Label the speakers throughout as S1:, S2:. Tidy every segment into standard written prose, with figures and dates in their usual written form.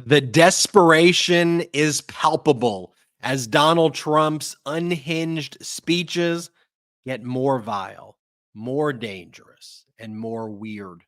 S1: The desperation is palpable as Donald Trump's unhinged speeches get more vile, more dangerous, and more weird.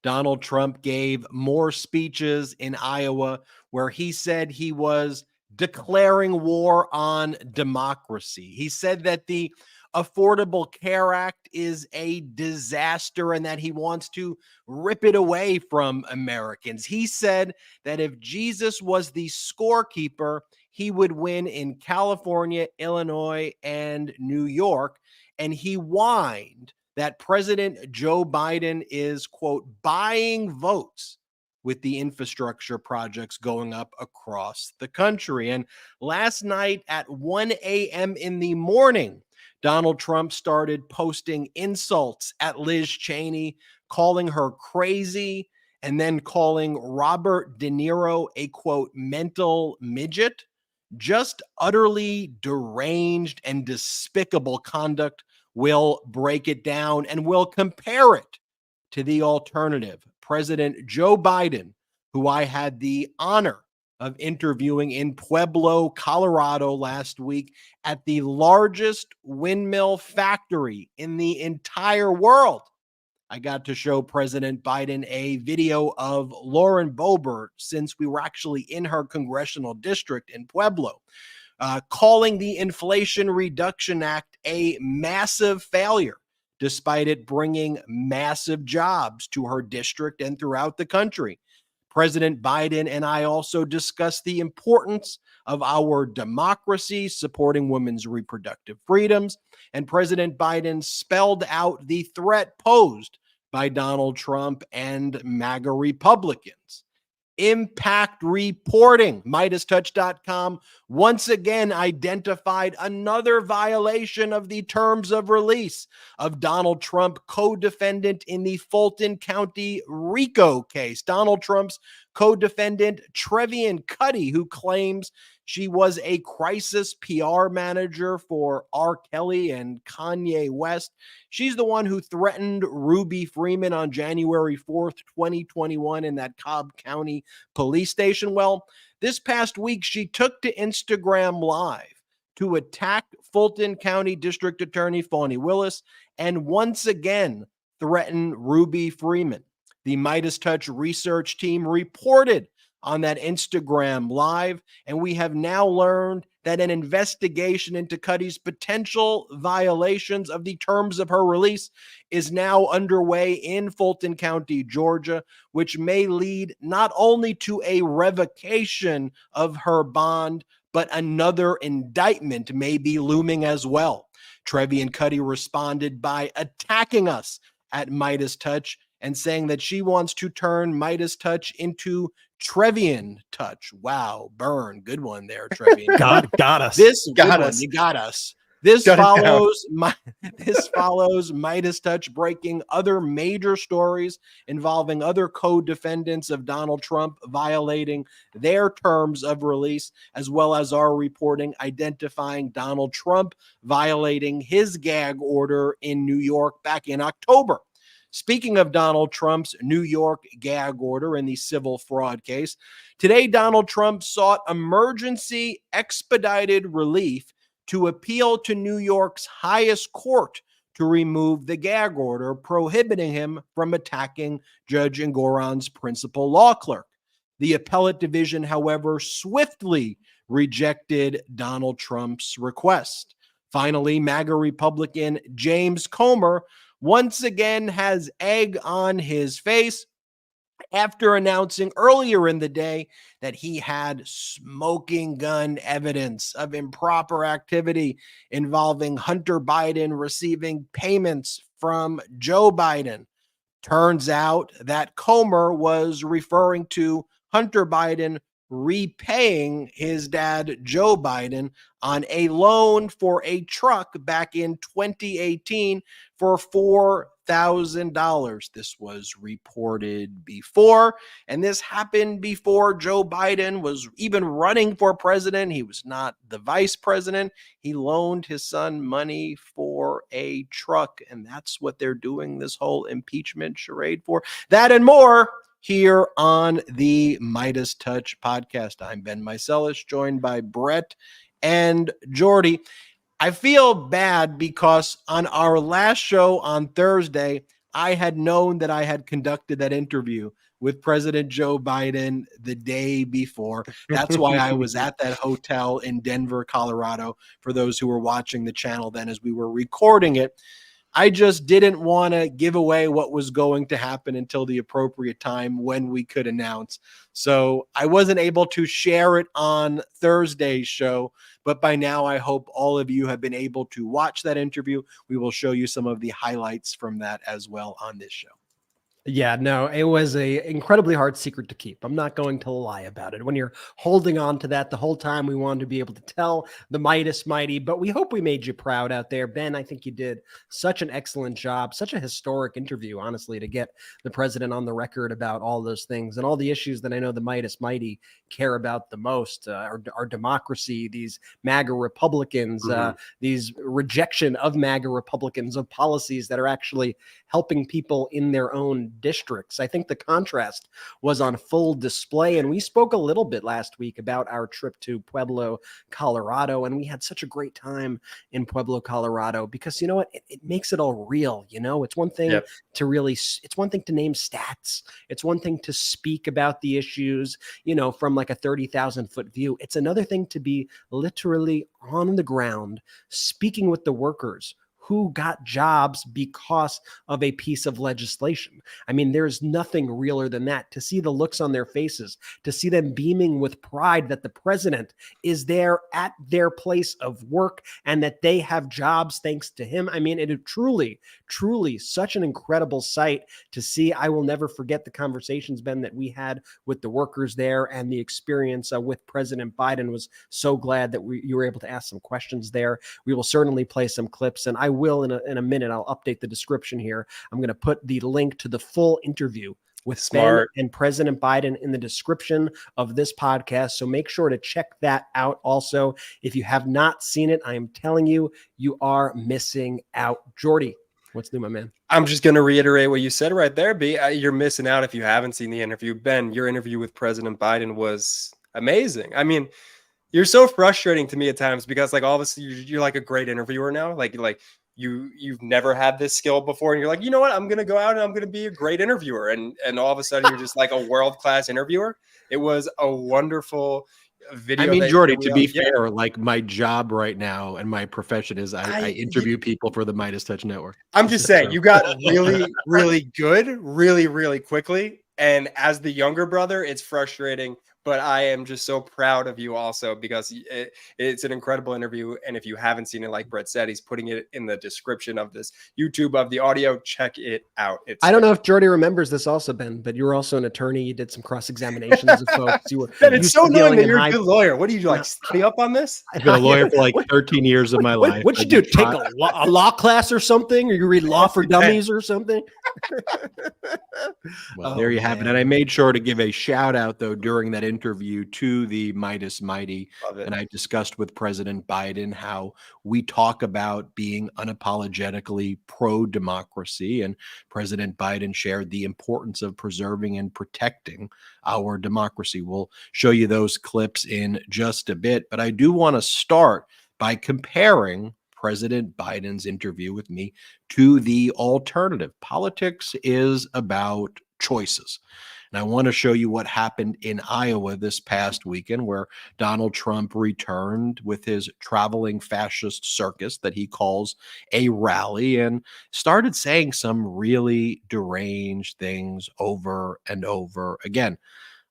S1: Donald Trump gave more speeches in Iowa where he said he was declaring war on democracy. He said that the Affordable Care Act is a disaster and that he wants to rip it away from Americans. He said that if Jesus was the scorekeeper, he would win in California, Illinois, and New York. And he whined that President Joe Biden is, quote, buying votes with the infrastructure projects going up across the country. And last night at 1 a.m. in the morning, Donald Trump started posting insults at Liz Cheney, calling her crazy, and then calling Robert De Niro a, quote, mental midget. Just utterly deranged and despicable conduct. Will break it down and will compare it to the alternative. President Joe Biden, who I had the honor of interviewing in Pueblo, Colorado last week at the largest windmill factory in the entire world. I got to show President Biden a video of Lauren Boebert since we were actually in her congressional district in Pueblo, calling the Inflation Reduction Act a massive failure, despite it bringing massive jobs to her district and throughout the country. President Biden and I also discussed the importance of our democracy, supporting women's reproductive freedoms, and President Biden spelled out the threat posed by Donald Trump and MAGA Republicans. Impact reporting, MeidasTouch.com once again identified another violation of the terms of release of Donald Trump, co-defendant in the Fulton County RICO case. Donald Trump's co-defendant, Trevian Cuddy, who claims she was a crisis PR manager for R. Kelly and Kanye West. She's the one who threatened Ruby Freeman on January 4th, 2021 in that Cobb County police station. Well, this past week, she took to Instagram Live to attack Fulton County District Attorney Fani Willis and once again threaten Ruby Freeman. The MeidasTouch research team reported on that Instagram Live, and we have now learned that an investigation into Cuddy's potential violations of the terms of her release is now underway in Fulton County, Georgia, which may lead not only to a revocation of her bond, but another indictment may be looming as well. Trevian Cuddy responded by attacking us at MeidasTouch and saying that she wants to turn MeidasTouch into Trevian Touch. Wow, burn. Good one there, Trevian.
S2: got us.
S1: This
S3: got
S1: good
S3: us.
S1: One. You got us. This follows MeidasTouch breaking other major stories involving other co-defendants of Donald Trump violating their terms of release, as well as our reporting identifying Donald Trump violating his gag order in New York back in October. Speaking of Donald Trump's New York gag order in the civil fraud case, today Donald Trump sought emergency expedited relief to appeal to New York's highest court to remove the gag order prohibiting him from attacking Judge Engoron's principal law clerk. The appellate division, however, swiftly rejected Donald Trump's request. Finally, MAGA Republican James Comer once again has egg on his face after announcing earlier in the day that he had smoking gun evidence of improper activity involving Hunter Biden receiving payments from Joe Biden. Turns out that Comer was referring to Hunter Biden repaying his dad, Joe Biden, on a loan for a truck back in 2018 for $4,000. This was reported before, and this happened before Joe Biden was even running for president. He was not the vice president. He loaned his son money for a truck, and that's what they're doing this whole impeachment charade for. That and more here on the MeidasTouch Podcast. I'm Ben Meiselas, joined by Brett and Jordy. I feel bad because on our last show on Thursday, I had known that I had conducted that interview with President Joe Biden the day before. That's why I was at that hotel in Denver, Colorado, for those who were watching the channel then as we were recording it. I just didn't want to give away what was going to happen until the appropriate time when we could announce. So I wasn't able to share it on Thursday's show, but by now I hope all of you have been able to watch that interview. We will show you some of the highlights from that as well on this show.
S2: Yeah, no, it was a incredibly hard secret to keep. I'm not going to lie about it. When you're holding on to that the whole time, we wanted to be able to tell the Meidas Mighty, but we hope we made you proud out there. Ben, I think you did such an excellent job, such a historic interview, honestly, to get the president on the record about all those things and all the issues that I know the Meidas Mighty care about the most, our democracy, these MAGA Republicans, these rejection of MAGA Republicans, of policies that are actually helping people in their own districts. I think the contrast was on full display. And we spoke a little bit last week about our trip to Pueblo, Colorado. And we had such a great time in Pueblo, Colorado, because you know what? It makes it all real. You know, it's one thing to really, it's one thing to name stats. It's one thing to speak about the issues, you know, from like a 30,000 foot view. It's another thing to be literally on the ground, speaking with the workers who got jobs because of a piece of legislation. I mean, there's nothing realer than that. To see the looks on their faces, to see them beaming with pride that the president is there at their place of work and that they have jobs thanks to him. I mean, it is truly, truly such an incredible sight to see. I will never forget the conversations, Ben, that we had with the workers there, and the experience with President Biden. Was so glad that you were able to ask some questions there. We will certainly play some clips, and I will in a minute. I'll update the description here. I'm going to put the link to the full interview with Ben and President Biden in the description of this podcast. So make sure to check that out. Also, if you have not seen it, I am telling you, you are missing out. Jordy, what's new, my man?
S3: I'm just going to reiterate what you said right there, B. You're missing out if you haven't seen the interview. Ben, your interview with President Biden was amazing. I mean, you're so frustrating to me at times because, like, all of a sudden you're like a great interviewer now. Like you've never had this skill before, and you're like, you know what? I'm gonna go out and I'm gonna be a great interviewer, and all of a sudden you're just like a world-class interviewer. It was a wonderful video.
S1: I mean, Jordy, to be fair, like my job right now and my profession is I interview people for the MeidasTouch Network.
S3: I'm just saying, you got really, really good, really, really quickly. And as the younger brother, it's frustrating. But I am just so proud of you also, because it's an incredible interview. And if you haven't seen it, like Brett said, he's putting it in the description of this YouTube of the audio. Check it out.
S2: I don't know if Jordy remembers this also, Ben, but you were also an attorney. You did some cross-examinations of folks.
S3: It's so annoying that you're a good lawyer. What do you do? Like study up on this?
S1: I've been a lawyer for like 13 years of my life.
S2: What'd you do? Take a law class or something? Or you read Law for Dummies or something?
S1: Well, there you have it. And I made sure to give a shout out, though, during that interview to the Meidas Mighty. And I discussed with President Biden how we talk about being unapologetically pro-democracy. And President Biden shared the importance of preserving and protecting our democracy. We'll show you those clips in just a bit. But I do want to start by comparing President Biden's interview with me to the alternative. Politics is about choices. And I want to show you what happened in Iowa this past weekend, where Donald Trump returned with his traveling fascist circus that he calls a rally and started saying some really deranged things over and over again.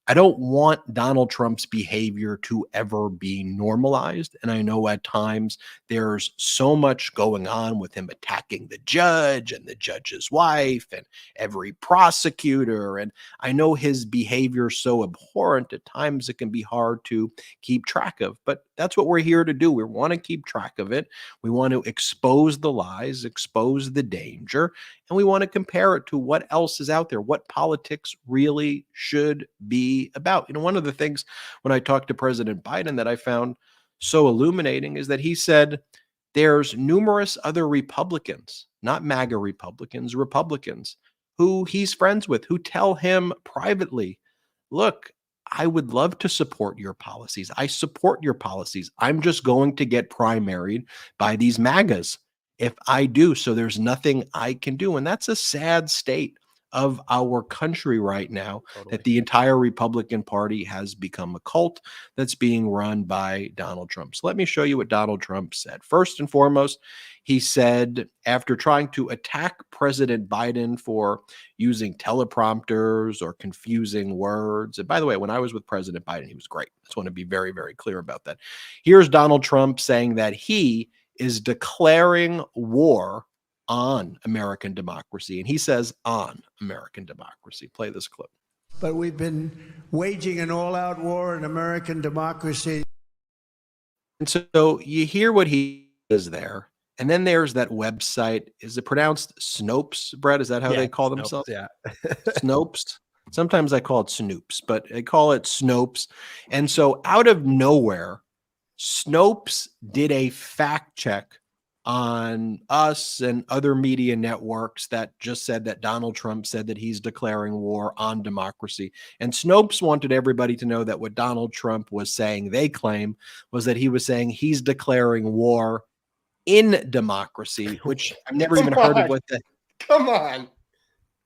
S1: I don't want Donald Trump's behavior to ever be normalized. And I know at times there's so much going on with him attacking the judge and the judge's wife and every prosecutor. And I know his behavior is so abhorrent at times it can be hard to keep track of. But that's what we're here to do. We want to keep track of it. We want to expose the lies, expose the danger, and we want to compare it to what else is out there, what politics really should be about. You know, one of the things when I talked to President Biden that I found so illuminating is that he said there's numerous other Republicans, not MAGA Republicans, who he's friends with, who tell him privately, look, I would love to support your policies. I support your policies. I'm just going to get primaried by these MAGAs if I do. So there's nothing I can do. And that's a sad state of our country right now, that the entire Republican Party has become a cult that's being run by Donald Trump. So let me show you what Donald Trump said. First and foremost, he said, after trying to attack President Biden for using teleprompters or confusing words. And by the way, when I was with President Biden, he was great. I just want to be very, very clear about that. Here's Donald Trump saying that he is declaring war on American democracy. And he says on American democracy. Play this clip.
S4: But we've been waging an all-out war on American democracy.
S1: And so you hear what he is there. And then there's that website. Is it pronounced Snopes, Brett? Is that how they call themselves?
S2: Yeah.
S1: Snopes. Sometimes I call it Snoops, but I call it Snopes. And so out of nowhere, Snopes did a fact check on us and other media networks that just said that Donald Trump said that he's declaring war on democracy. And Snopes wanted everybody to know that what Donald Trump was saying, they claim, was that he was saying he's declaring war in democracy, which I've never even heard of what that.
S3: Come on.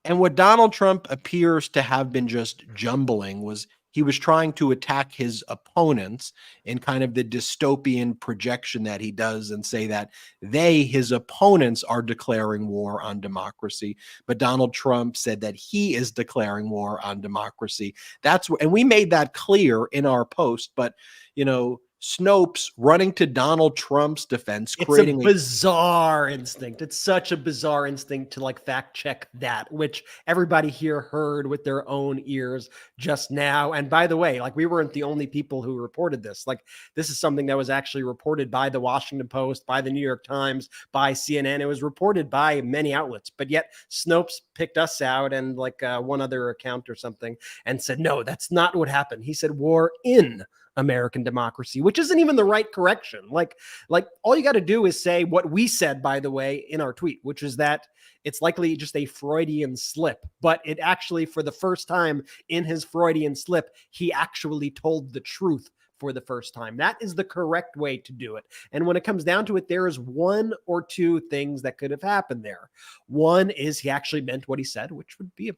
S1: And what Donald Trump appears to have been just jumbling was he was trying to attack his opponents in kind of the dystopian projection that he does and say that they, his opponents, are declaring war on democracy. But Donald Trump said that he is declaring war on democracy. That's and we made that clear in our post. But, you know, Snopes running to Donald Trump's defense, creating
S2: a bizarre instinct. It's such a bizarre instinct to like fact check that, which everybody here heard with their own ears just now. And by the way, like we weren't the only people who reported this. Like this is something that was actually reported by the Washington Post, by the New York Times, by CNN. It was reported by many outlets, but yet Snopes picked us out and like one other account or something and said, no, that's not what happened. He said war in American democracy, which isn't even the right correction. Like all you got to do is say what we said, by the way, in our tweet, which is that it's likely just a Freudian slip, but it actually, for the first time in his Freudian slip, he actually told the truth for the first time. That is the correct way to do it. And when it comes down to it, there is one or two things that could have happened there. One is he actually meant what he said, which would be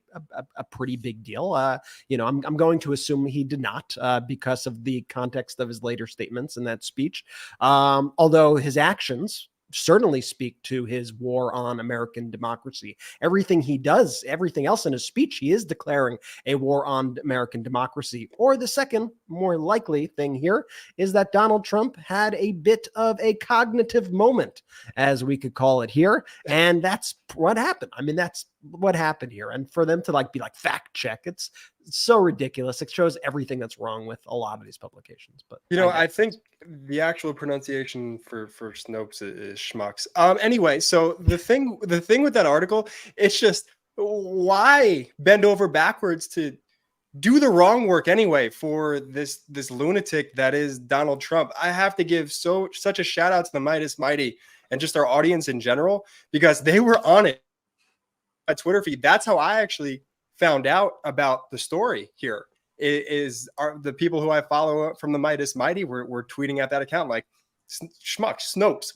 S2: a pretty big deal. You know, I'm going to assume he did not because of the context of his later statements in that speech. Although his actions certainly speak to his war on American democracy. Everything he does, everything else in his speech, he is declaring a war on American democracy. Or the second, more likely thing here is that Donald Trump had a bit of a cognitive moment, as we could call it here. And that's what happened. I mean, that's what happened here. And for them to like be like fact check, it's so ridiculous. It shows everything that's wrong with a lot of these publications. But
S3: you know, I think the actual pronunciation for Snopes is schmucks. Anyway, so the thing with that article, it's just why bend over backwards to do the wrong work anyway for this lunatic that is Donald Trump. I have to give such a shout out to the Meidas Mighty and just our audience in general, because they were on it. A Twitter feed. That's how I actually found out about the story here. Are the people who I follow from the Meidas Mighty were tweeting at that account like, schmuck, Snopes,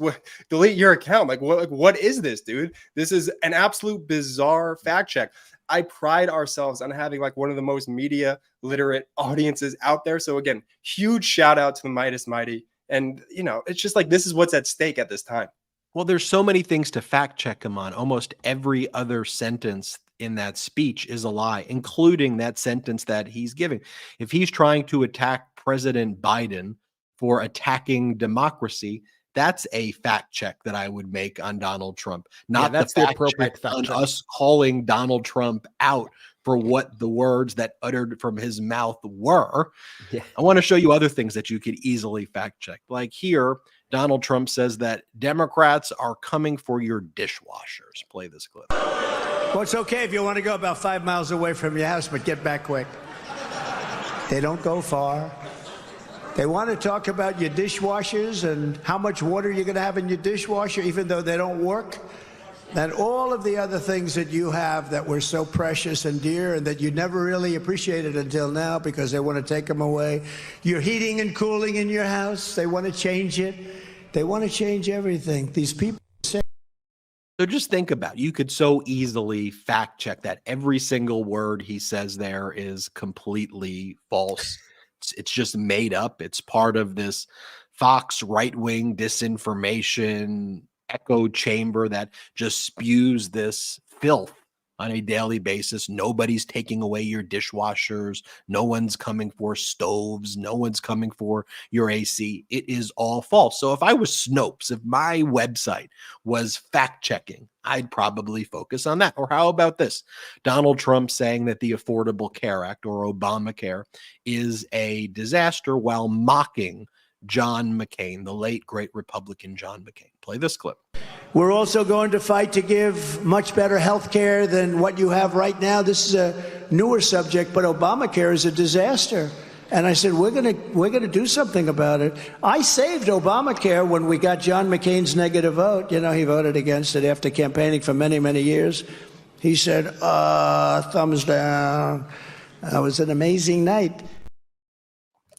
S3: delete your account. Like, what is this, dude? This is an absolute bizarre fact check. I pride ourselves on having like one of the most media literate audiences out there. So again, huge shout out to the Meidas Mighty. And you know, it's just like, this is what's at stake at this time.
S1: Well, there's so many things to fact check him on. Almost every other sentence in that speech is a lie, including that sentence that he's giving. If he's trying to attack President Biden for attacking democracy, that's a fact check that I would make on Donald Trump. Not
S2: that's
S1: the
S2: the
S1: fact
S2: appropriate
S1: check
S2: fact
S1: on
S2: check.
S1: us calling Donald Trump out for what the words that uttered from his mouth were.
S2: Yeah.
S1: I want to show you other things that you could easily fact check. Like here, Donald Trump says that Democrats are coming for your dishwashers. Play this clip.
S4: Well, it's okay if you want to go about 5 miles away from your house, but get back quick. They don't go far. They want to talk about your dishwashers and how much water you're going to have in your dishwasher, even though they don't work. And all of the other things that you have that were so precious and dear and that you never really appreciated until now because they want to take them away. Your heating and cooling in your house, they want to change it. They want to change everything. These people say.
S1: So just think about it. You could so easily fact check that. Every single word he says there is completely false. It's just made up. It's part of this Fox right-wing disinformation echo chamber that just spews this filth on a daily basis. Nobody's taking away your dishwashers. No one's coming for stoves. No one's coming for your AC. It is all false. So if I was Snopes, if my website was fact checking, I'd probably focus on that. Or how about this? Donald Trump saying that the Affordable Care Act, or Obamacare, is a disaster while mocking John McCain, the late great Republican John McCain. Play this clip.
S4: We're also going to fight to give much better health care than what you have right now. This is a newer subject, but Obamacare is a disaster. And I said, we're gonna do something about it. I saved Obamacare when we got John McCain's negative vote. You know, he voted against it after campaigning for many, many years. He said, thumbs down. It was an amazing night.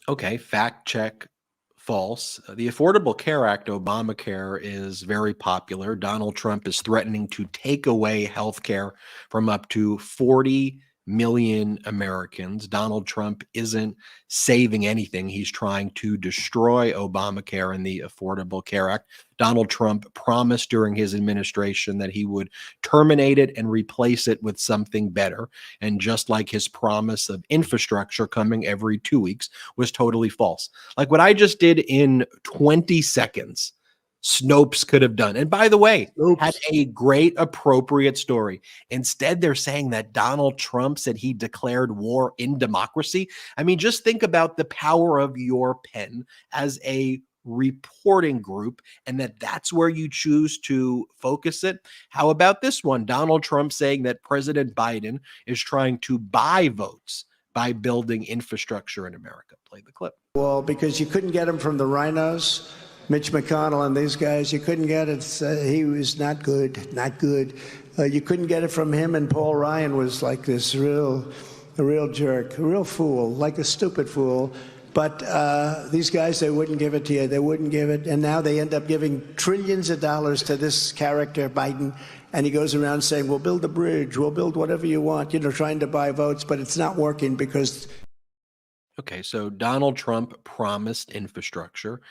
S1: Okay, fact check. False. The Affordable Care Act, Obamacare, is very popular. Donald Trump is threatening to take away health care from up to 40 million Americans. Donald Trump isn't saving anything. He's trying to destroy Obamacare and the Affordable Care Act. Donald Trump promised during his administration that he would terminate it and replace it with something better. And just like his promise of infrastructure coming every 2 weeks was totally false. Like what I just did in 20 seconds, Snopes could have done. And by the way, had a great appropriate story. Instead, they're saying that Donald Trump said he declared war in democracy. I mean, just think about the power of your pen as a reporting group and that's where you choose to focus it. How about this one? Donald Trump saying that President Biden is trying to buy votes by building infrastructure in America. Play the clip.
S4: Well, because you couldn't get them from the rhinos, Mitch McConnell and these guys, you couldn't get it. He was not good. You couldn't get it from him, and Paul Ryan was like this a real jerk, a real fool, like a stupid fool. But these guys, they wouldn't give it to you. They wouldn't give it. And now they end up giving trillions of dollars to this character, Biden. And he goes around saying, we'll build a bridge, we'll build whatever you want, trying to buy votes. But it's not working because.
S1: Okay, so Donald Trump promised infrastructure,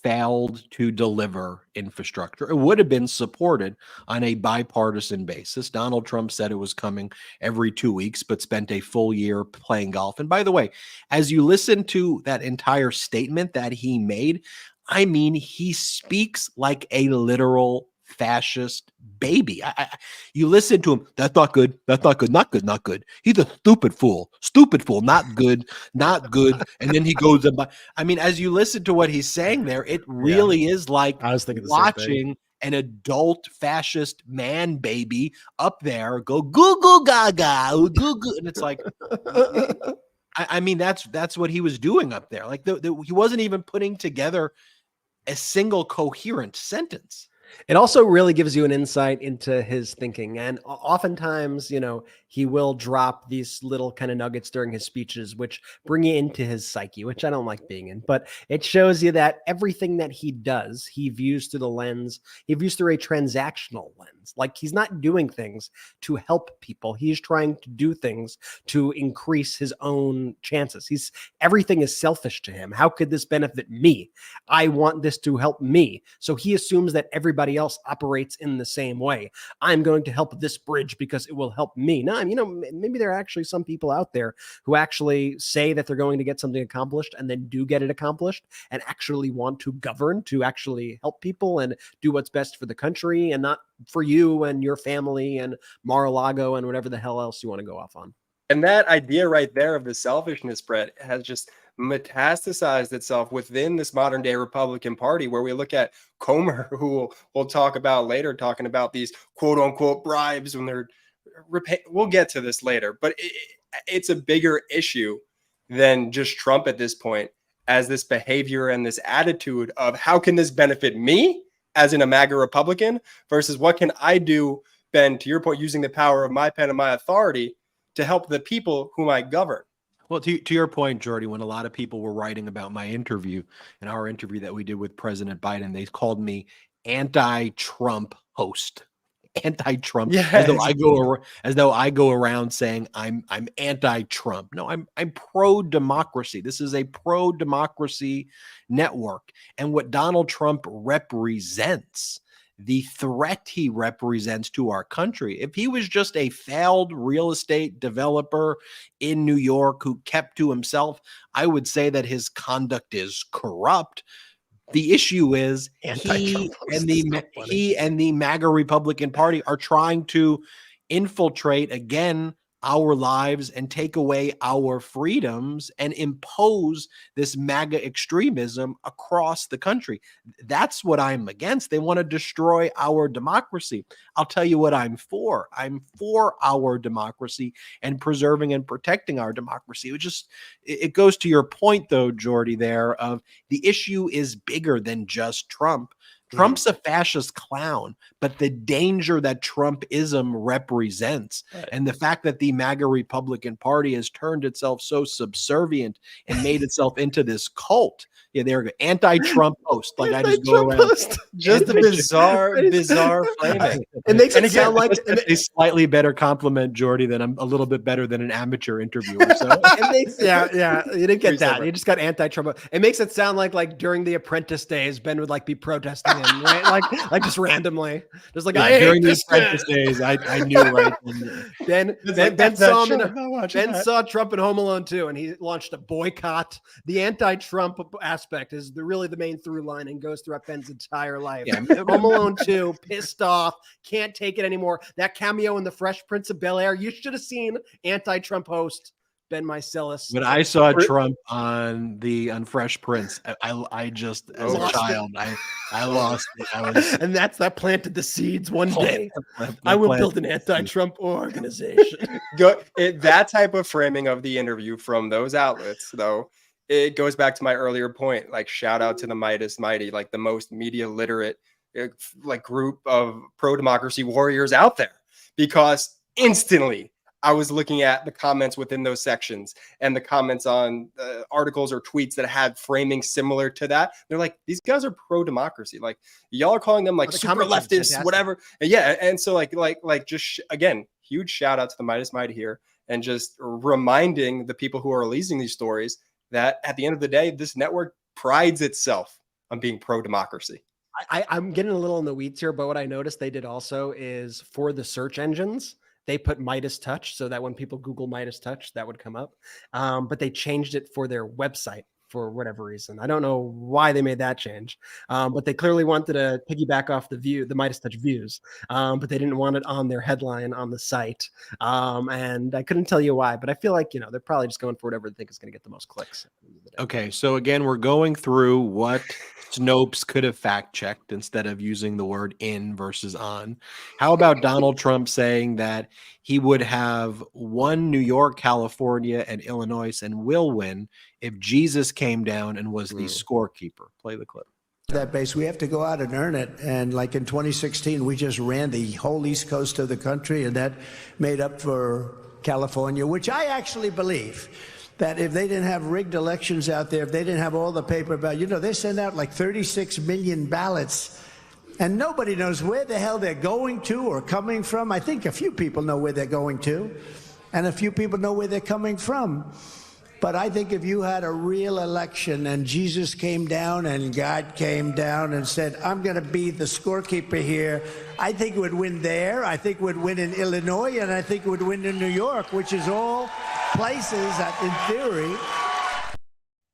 S1: failed to deliver infrastructure. It would have been supported on a bipartisan basis. Donald Trump said it was coming every 2 weeks, but spent a full year playing golf. And by the way, as you listen to that entire statement that he made, I mean, he speaks like a literal fascist baby. You listen to him. That's not good. That's not good. Not good. Not good. He's a stupid fool. Stupid fool. Not good. Not good. And then he goes about. I mean, as you listen to what he's saying there, it really is like
S2: I was thinking
S1: watching an adult fascist man baby up there go goo goo gaga goo goo, and it's like. I mean, that's what he was doing up there. Like he wasn't even putting together a single coherent sentence.
S2: It also really gives you an insight into his thinking. And oftentimes, he will drop these little kind of nuggets during his speeches, which bring you into his psyche, which I don't like being in. But it shows you that everything that he does, he views through a transactional lens. Like he's not doing things to help people. He's trying to do things to increase his own chances. Everything is selfish to him. How could this benefit me? I want this to help me. So he assumes that everybody else operates in the same way. I'm going to help this bridge because it will help me. No, maybe there are actually some people out there who actually say that they're going to get something accomplished and then do get it accomplished and actually want to govern, to actually help people and do what's best for the country and not for you and your family and Mar-a-Lago and whatever the hell else you want to go off on.
S3: And that idea right there of the selfishness, Brett, has just metastasized itself within this modern day Republican Party, where we look at Comer, who we'll talk about later, talking about these quote unquote bribes when they're we'll get to this later, but it's a bigger issue than just Trump at this point, as this behavior and this attitude of how can this benefit me as in a MAGA Republican versus what can I do been, to your point, using the power of my pen and my authority to help the people whom I govern.
S1: Well, to your point, Jordy, when a lot of people were writing about my interview and our interview that we did with President Biden, they called me anti-Trump host. Anti-Trump, as though I go around saying I'm anti-Trump. No, I'm pro-democracy. This is a pro-democracy network, and what Donald Trump represents, the threat he represents to our country. If he was just a failed real estate developer in New York who kept to himself, I would say that his conduct is corrupt. The issue is he and the MAGA Republican Party are trying to infiltrate again our lives and take away our freedoms and impose this MAGA extremism across the country. That's what I'm against. They want to destroy our democracy. I'll tell you what I'm for. I'm for our democracy and preserving and protecting our democracy. It goes to your point, though, Jordy, there of the issue is bigger than just Trump. Trump's a fascist clown, but the danger that Trumpism represents and the fact that the MAGA Republican Party has turned itself so subservient and made itself into this cult. Yeah, they're anti-Trump host. Like I just go around.
S3: Just a bizarre framing.
S2: It makes it sound like
S1: a slightly better compliment, Jordy, than I'm a little bit better than an amateur interviewer. So
S2: yeah, you didn't get that. You just got anti-Trump. It makes it sound like during the Apprentice days, Ben would like be protesting him, right? like just randomly. Just like
S1: during the Apprentice days, I knew right.
S2: Ben saw Trump in Home Alone 2, and he launched a boycott. The anti-Trump aspect is really the main through line and goes throughout Ben's entire life. Yeah. Home Alone 2, pissed off, can't take it anymore. That cameo in The Fresh Prince of Bel-Air, you should have seen anti-Trump host Ben Meiselas.
S1: When I saw Trump on Fresh Prince, I just as a child, I lost it.
S2: And that planted the seeds one day. I will build an anti-Trump organization.
S3: That type of framing of the interview from those outlets, though, it goes back to my earlier point. Like, shout out to the Meidas Mighty, like the most media literate like group of pro-democracy warriors out there, because instantly I was looking at the comments within those sections and the comments on articles or tweets that had framing similar to that. They're like, these guys are pro-democracy. Like, y'all are calling them like super leftists, whatever. And yeah. And so like just again, huge shout out to the Meidas Mighty here, and just reminding the people who are releasing these stories that at the end of the day, this network prides itself on being pro-democracy.
S2: I'm getting a little in the weeds here, but what I noticed they did also is for the search engines, they put MeidasTouch so that when people Google MeidasTouch, that would come up. But they changed it for their website for whatever reason. I don't know why they made that change, but they clearly wanted to piggyback off the MeidasTouch views, but they didn't want it on their headline on the site. And I couldn't tell you why, but I feel like, they're probably just going for whatever they think is going to get the most clicks.
S1: Okay, so again, we're going through what Snopes could have fact-checked instead of using the word in versus on. How about Donald Trump saying that he would have won New York, California, and Illinois and will win if Jesus came down and was the scorekeeper? Play the clip.
S4: That base, we have to go out and earn it. And like in 2016, we just ran the whole East Coast of the country, and that made up for California, which I actually believe that if they didn't have rigged elections out there, if they didn't have all the paper ballots, they send out like 36 million ballots, and nobody knows where the hell they're going to or coming from. I think a few people know where they're going to, and a few people know where they're coming from. But I think if you had a real election and Jesus came down and God came down and said, I'm going to be the scorekeeper here, I think it would win there. I think it would win in Illinois, and I think it would win in New York, which is all places that, in theory.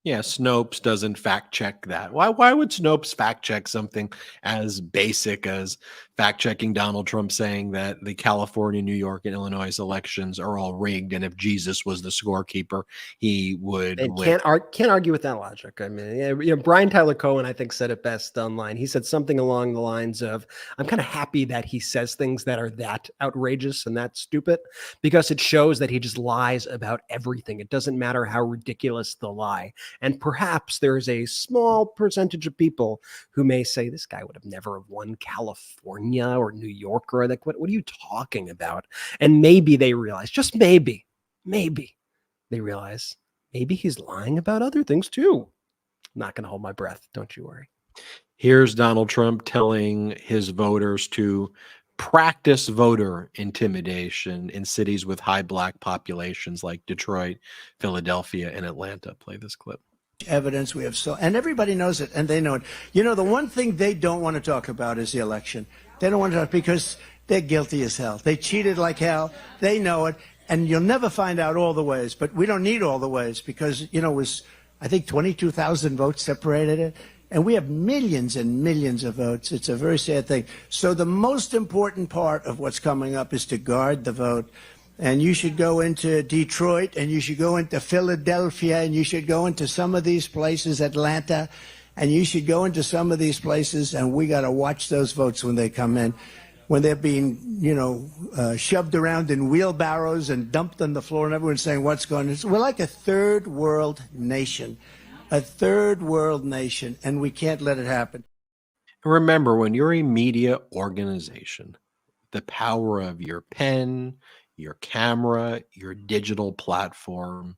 S1: Yeah, Snopes doesn't fact check that. Why would Snopes fact check something as basic as fact checking Donald Trump saying that the California, New York, and Illinois elections are all rigged, and if Jesus was the scorekeeper, he would win?
S2: Can't argue with that logic. I mean, Brian Tyler Cohen, I think, said it best online. He said something along the lines of, "I'm kind of happy that he says things that are that outrageous and that stupid, because it shows that he just lies about everything. It doesn't matter how ridiculous the lie." And perhaps there's a small percentage of people who may say this guy would have never won California Virginia or New York, or like, what are you talking about? And maybe they realize, just maybe they realize maybe he's lying about other things too. I'm not going to hold my breath. Don't you worry.
S1: Here's Donald Trump telling his voters to practice voter intimidation in cities with high black populations like Detroit, Philadelphia, and Atlanta. Play this clip.
S4: Evidence we have and everybody knows it, and they know it. You know, the one thing they don't want to talk about is the election. They don't want to talk because they're guilty as hell. They cheated like hell. They know it, and you'll never find out all the ways. But we don't need all the ways because, you know, it was, I think, 22,000 votes separated it. And we have millions and millions of votes. It's a very sad thing. So the most important part of what's coming up is to guard the vote. And you should go into Detroit, and you should go into Philadelphia, and you should go into some of these places, Atlanta, and you should go into some of these places, and we got to watch those votes when they come in, when they're being, you know, shoved around in wheelbarrows and dumped on the floor, and everyone's saying, what's going on? We're like a third world nation. A third world nation, and we can't let it happen.
S1: Remember, when you're a media organization, the power of your pen, your camera, your digital platform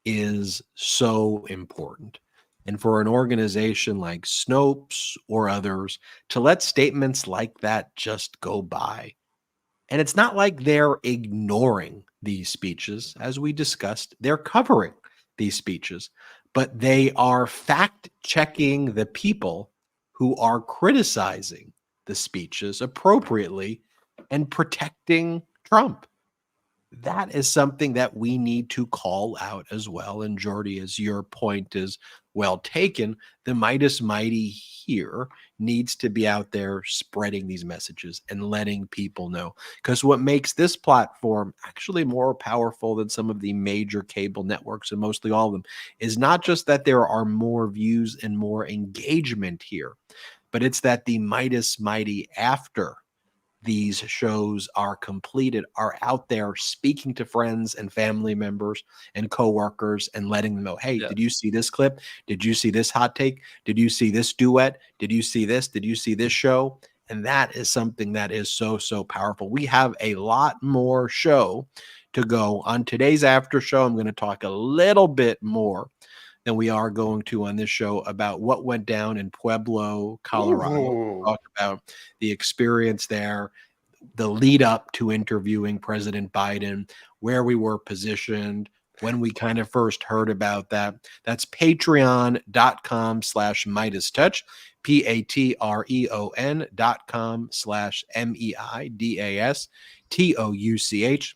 S1: is so important. And for an organization like Snopes or others to let statements like that just go by. And it's not like they're ignoring these speeches. As we discussed, they're covering these speeches. But they are fact-checking the people who are criticizing the speeches appropriately and protecting Trump. That is something that we need to call out as well. And Jordy, as your point is well taken, the Meidas Mighty here needs to be out there spreading these messages and letting people know. Because what makes this platform actually more powerful than some of the major cable networks, and mostly all of them, is not just that there are more views and more engagement here, but it's that the Meidas Mighty, after these shows are completed, are out there speaking to friends and family members and coworkers and letting them know, hey, did you see this clip? Did you see this hot take? Did you see this duet? Did you see this? Did you see this show? And that is something that is so, so powerful. We have a lot more show to go. On today's after show, I'm going to talk a little bit more than we are going to on this show about what went down in Pueblo, Colorado. We'll talk about the experience there, the lead up to interviewing President Biden, where we were positioned, when we kind of first heard about that. That's patreon.com/MeidasTouch, patreon.com/MeidasTouch.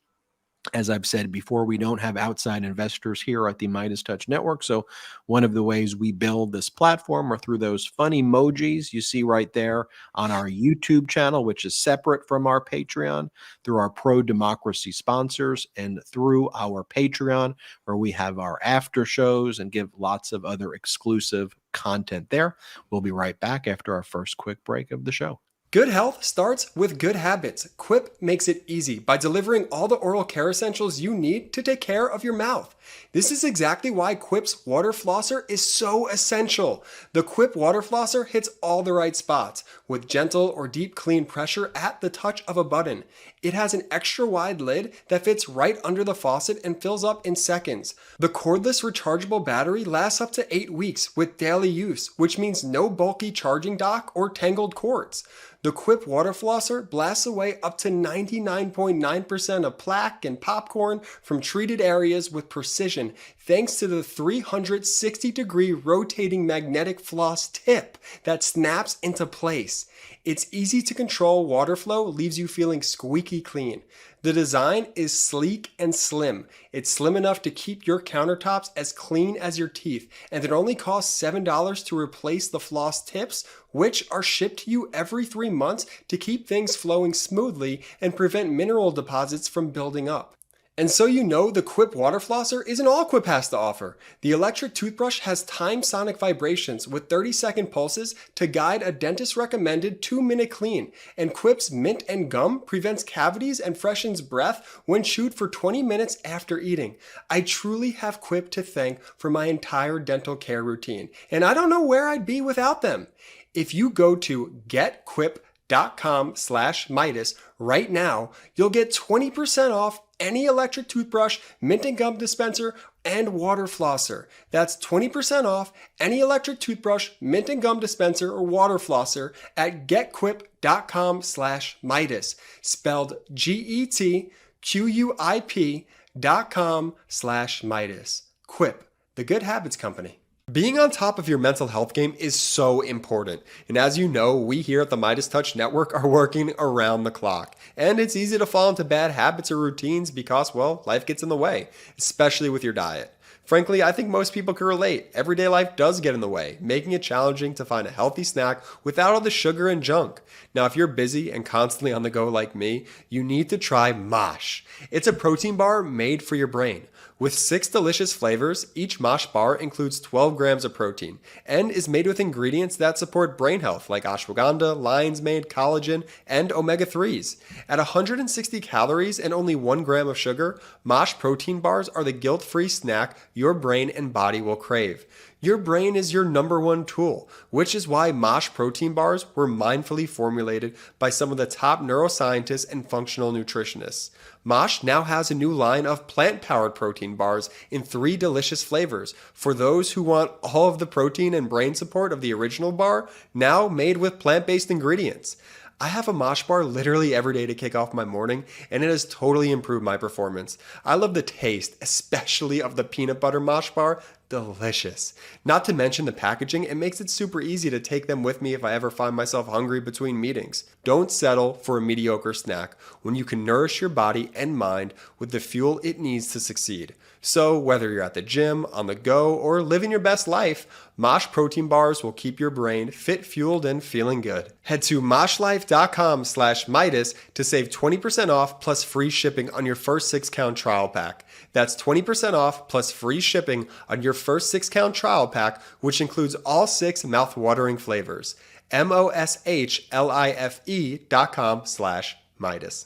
S1: As I've said before, we don't have outside investors here at the MeidasTouch Network. So one of the ways we build this platform are through those fun emojis you see right there on our YouTube channel, which is separate from our Patreon, through our pro-democracy sponsors, and through our Patreon, where we have our after shows and give lots of other exclusive content there. We'll be right back after our first quick break of the show.
S3: Good health starts with good habits. Quip makes it easy by delivering all the oral care essentials you need to take care of your mouth. This is exactly why Quip's water flosser is so essential. The Quip water flosser hits all the right spots with gentle or deep clean pressure at the touch of a button. It has an extra wide lid that fits right under the faucet and fills up in seconds. The cordless rechargeable battery lasts up to 8 weeks with daily use, which means no bulky charging dock or tangled cords. The Quip water flosser blasts away up to 99.9% of plaque and popcorn from treated areas with precision, thanks to the 360-degree rotating magnetic floss tip that snaps into place. Its easy to control water flow leaves you feeling squeaky clean. The design is sleek and slim. It's slim enough to keep your countertops as clean as your teeth, and it only costs $7 to replace the floss tips, which are shipped to you every 3 months to keep things flowing smoothly and prevent mineral deposits from building up. And so you know the Quip water flosser isn't all Quip has to offer. The electric toothbrush has time sonic vibrations with 30-second pulses to guide a dentist-recommended 2-minute clean. And Quip's mint and gum prevents cavities and freshens breath when chewed for 20 minutes after eating. I truly have Quip to thank for my entire dental care routine, and I don't know where I'd be without them. If you go to getquip.com/MeidasTouch, getquip.com/Meidas right now, you'll get 20% off any electric toothbrush, mint and gum dispenser, and water flosser. That's 20% off any electric toothbrush, mint and gum dispenser, or water flosser at getquip.com/Meidas, spelled GETQUIP.com/Meidas. Quip, the Good Habits Company. Being on top of your mental health game is so important. And as you know, we here at the MeidasTouch Network are working around the clock. And it's easy to fall into bad habits or routines because, well, life gets in the way, especially with your diet. Frankly, I think most people can relate. Everyday life does get in the way, making it challenging to find a healthy snack without all the sugar and junk. Now, if you're busy and constantly on the go like me, you need to try Mosh. It's a protein bar made for your brain. With 6 delicious flavors, each Mosh bar includes 12 grams of protein and is made with ingredients that support brain health like ashwagandha, lion's mane, collagen, and omega-3s. At 160 calories and only 1 gram of sugar, Mosh protein bars are the guilt-free snack your brain and body will crave. Your brain is your number one tool, which is why Mosh protein bars were mindfully formulated by some of the top neuroscientists and functional nutritionists. Mosh now has a new line of plant-powered protein bars in 3 delicious flavors for those who want all of the protein and brain support of the original bar, now made with plant-based ingredients. I have a Mosh bar literally every day to kick off my morning, and it has totally improved my performance. I love the taste, especially of the peanut butter Mosh bar. Delicious. Not to mention the packaging, it makes it super easy to take them with me if I ever find myself hungry between meetings. Don't settle for a mediocre snack when you can nourish your body and mind with the fuel it needs to succeed. So whether you're at the gym, on the go, or living your best life, Mosh protein bars will keep your brain fit, fueled, and feeling good. Head to moshlife.com/Meidas to save 20% off plus free shipping on your first 6-count trial pack. That's 20% off plus free shipping on your first 6-count trial pack, which includes all 6 mouth-watering flavors. moshlife.com/Meidas.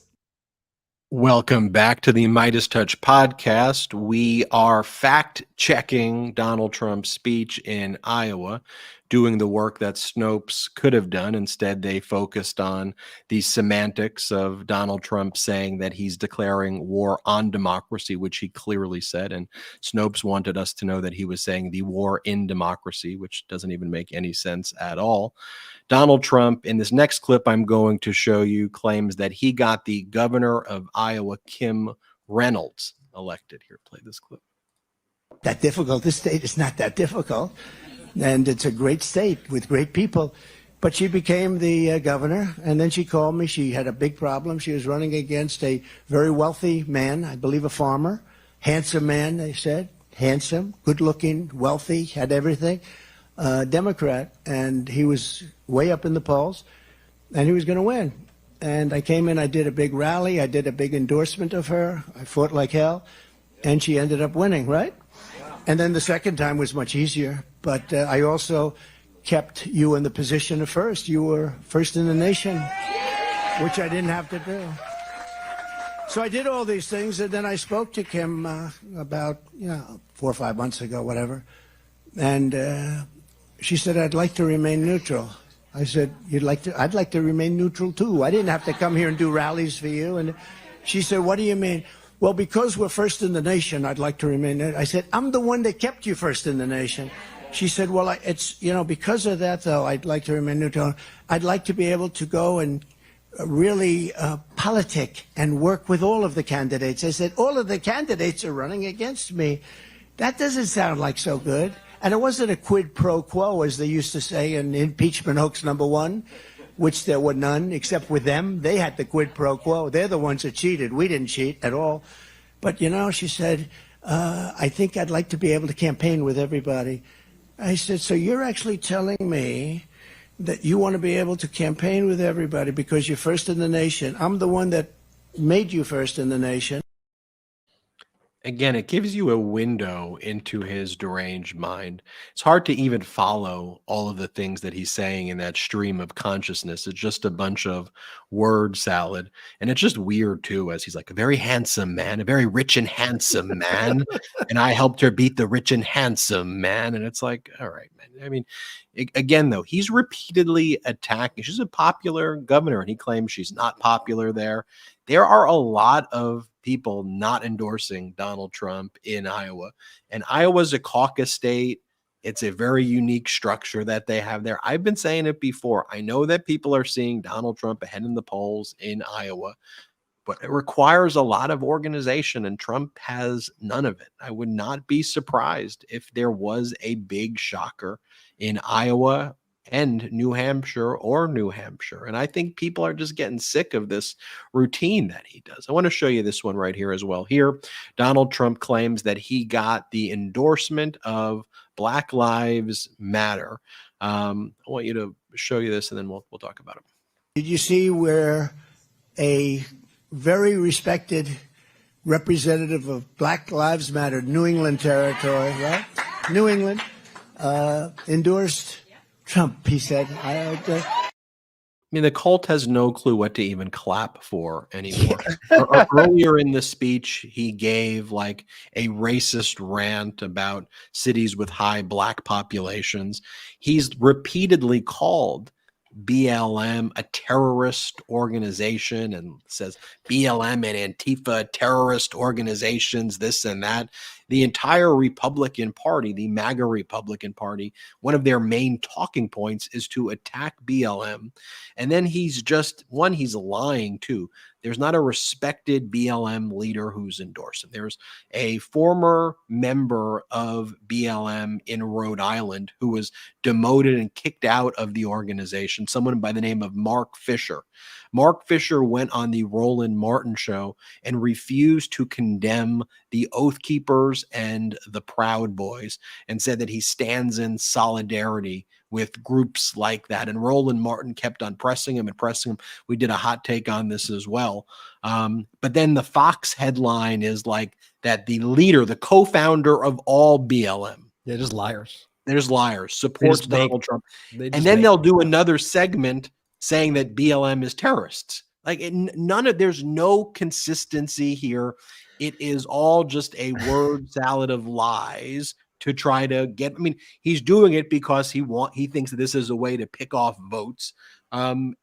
S1: Welcome back to the MeidasTouch Podcast. We are fact-checking Donald Trump's speech in Iowa, doing the work that Snopes could have done. Instead, they focused on the semantics of Donald Trump saying that he's declaring war on democracy, which he clearly said. And Snopes wanted us to know that he was saying the war in democracy, which doesn't even make any sense at all. Donald Trump, in this next clip I'm going to show you, claims that he got the governor of Iowa, Kim Reynolds, elected. Here, play this clip.
S4: That difficult. This state is not that difficult. And it's a great state with great people. But she became the governor, and then she called me. She had a big problem. She was running against a very wealthy man, I believe a farmer, handsome man, they said, handsome, good-looking, wealthy, had everything, Democrat, and he was way up in the polls, and he was going to win. And I came in, I did a big rally, I did a big endorsement of her, I fought like hell, and she ended up winning, right? And then the second time was much easier, but I also kept you in the position of first. You were first in the nation, which I didn't have to do. So I did all these things, and then I spoke to Kim about 4 or 5 months ago, whatever, and she said, I'd like to remain neutral. I said, I'd like to remain neutral too. I didn't have to come here and do rallies for you. And she said, what do you mean? Well, because we're first in the nation, I'd like to remain. I said, I'm the one that kept you first in the nation. She said, well, it's, because of that, though, I'd like to remain neutral. I'd like to be able to go and really politic and work with all of the candidates. I said, all of the candidates are running against me. That doesn't sound like so good. And it wasn't a quid pro quo, as they used to say in impeachment hoax #1, which there were none, except with them. They had the quid pro quo. They're the ones that cheated. We didn't cheat at all. But, she said, I think I'd like to be able to campaign with everybody. I said, so you're actually telling me that you want to be able to campaign with everybody because you're first in the nation. I'm the one that made you first in the nation.
S1: Again, it gives you a window into his deranged mind. It's hard to even follow all of the things that he's saying in that stream of consciousness. It's just a bunch of word salad. And it's just weird, too, as he's like, a very handsome man, a very rich and handsome man. And I helped her beat the rich and handsome man. And it's like, all right, man. I mean, again, though, he's repeatedly attacking. She's a popular governor, and he claims she's not popular there. There are a lot of people not endorsing Donald Trump in Iowa. And Iowa's a caucus state. It's a very unique structure that they have there. I've been saying it before. I know that people are seeing Donald Trump ahead in the polls in Iowa, but it requires a lot of organization, and Trump has none of it. I would not be surprised if there was a big shocker in Iowa and New Hampshire. And I think people are just getting sick of this routine that he does. I want to show you this one right here as well. Here, Donald Trump claims that he got the endorsement of Black Lives Matter. I want you to show you this, and then we'll talk about it.
S4: Did you see where a very respected representative of Black Lives Matter, New England territory, right? New England, endorsed Trump, he said.
S1: I mean, the cult has no clue what to even clap for anymore. Earlier in the speech, he gave like a racist rant about cities with high Black populations. He's repeatedly called BLM a terrorist organization and says BLM and Antifa terrorist organizations, this and that. The entire Republican Party, the MAGA Republican Party, one of their main talking points is to attack BLM. And then he's lying too. There's not a respected BLM leader who's endorsed him. There's a former member of BLM in Rhode Island who was demoted and kicked out of the organization, someone by the name of Mark Fisher. Mark Fisher went on the Roland Martin show and refused to condemn the Oath Keepers and the Proud Boys and said that he stands in solidarity with groups like that. And Roland Martin kept on pressing him. We did a hot take on this as well. But then the Fox headline is like that the leader, the co-founder of all BLM.
S2: They're just liars.
S1: There's liars, supports Donald Trump. And then they'll do another segment saying that BLM is terrorists. Like there's no consistency here. It is all just a word salad of lies to try to get, I mean, he's doing it because he thinks that this is a way to pick off votes. And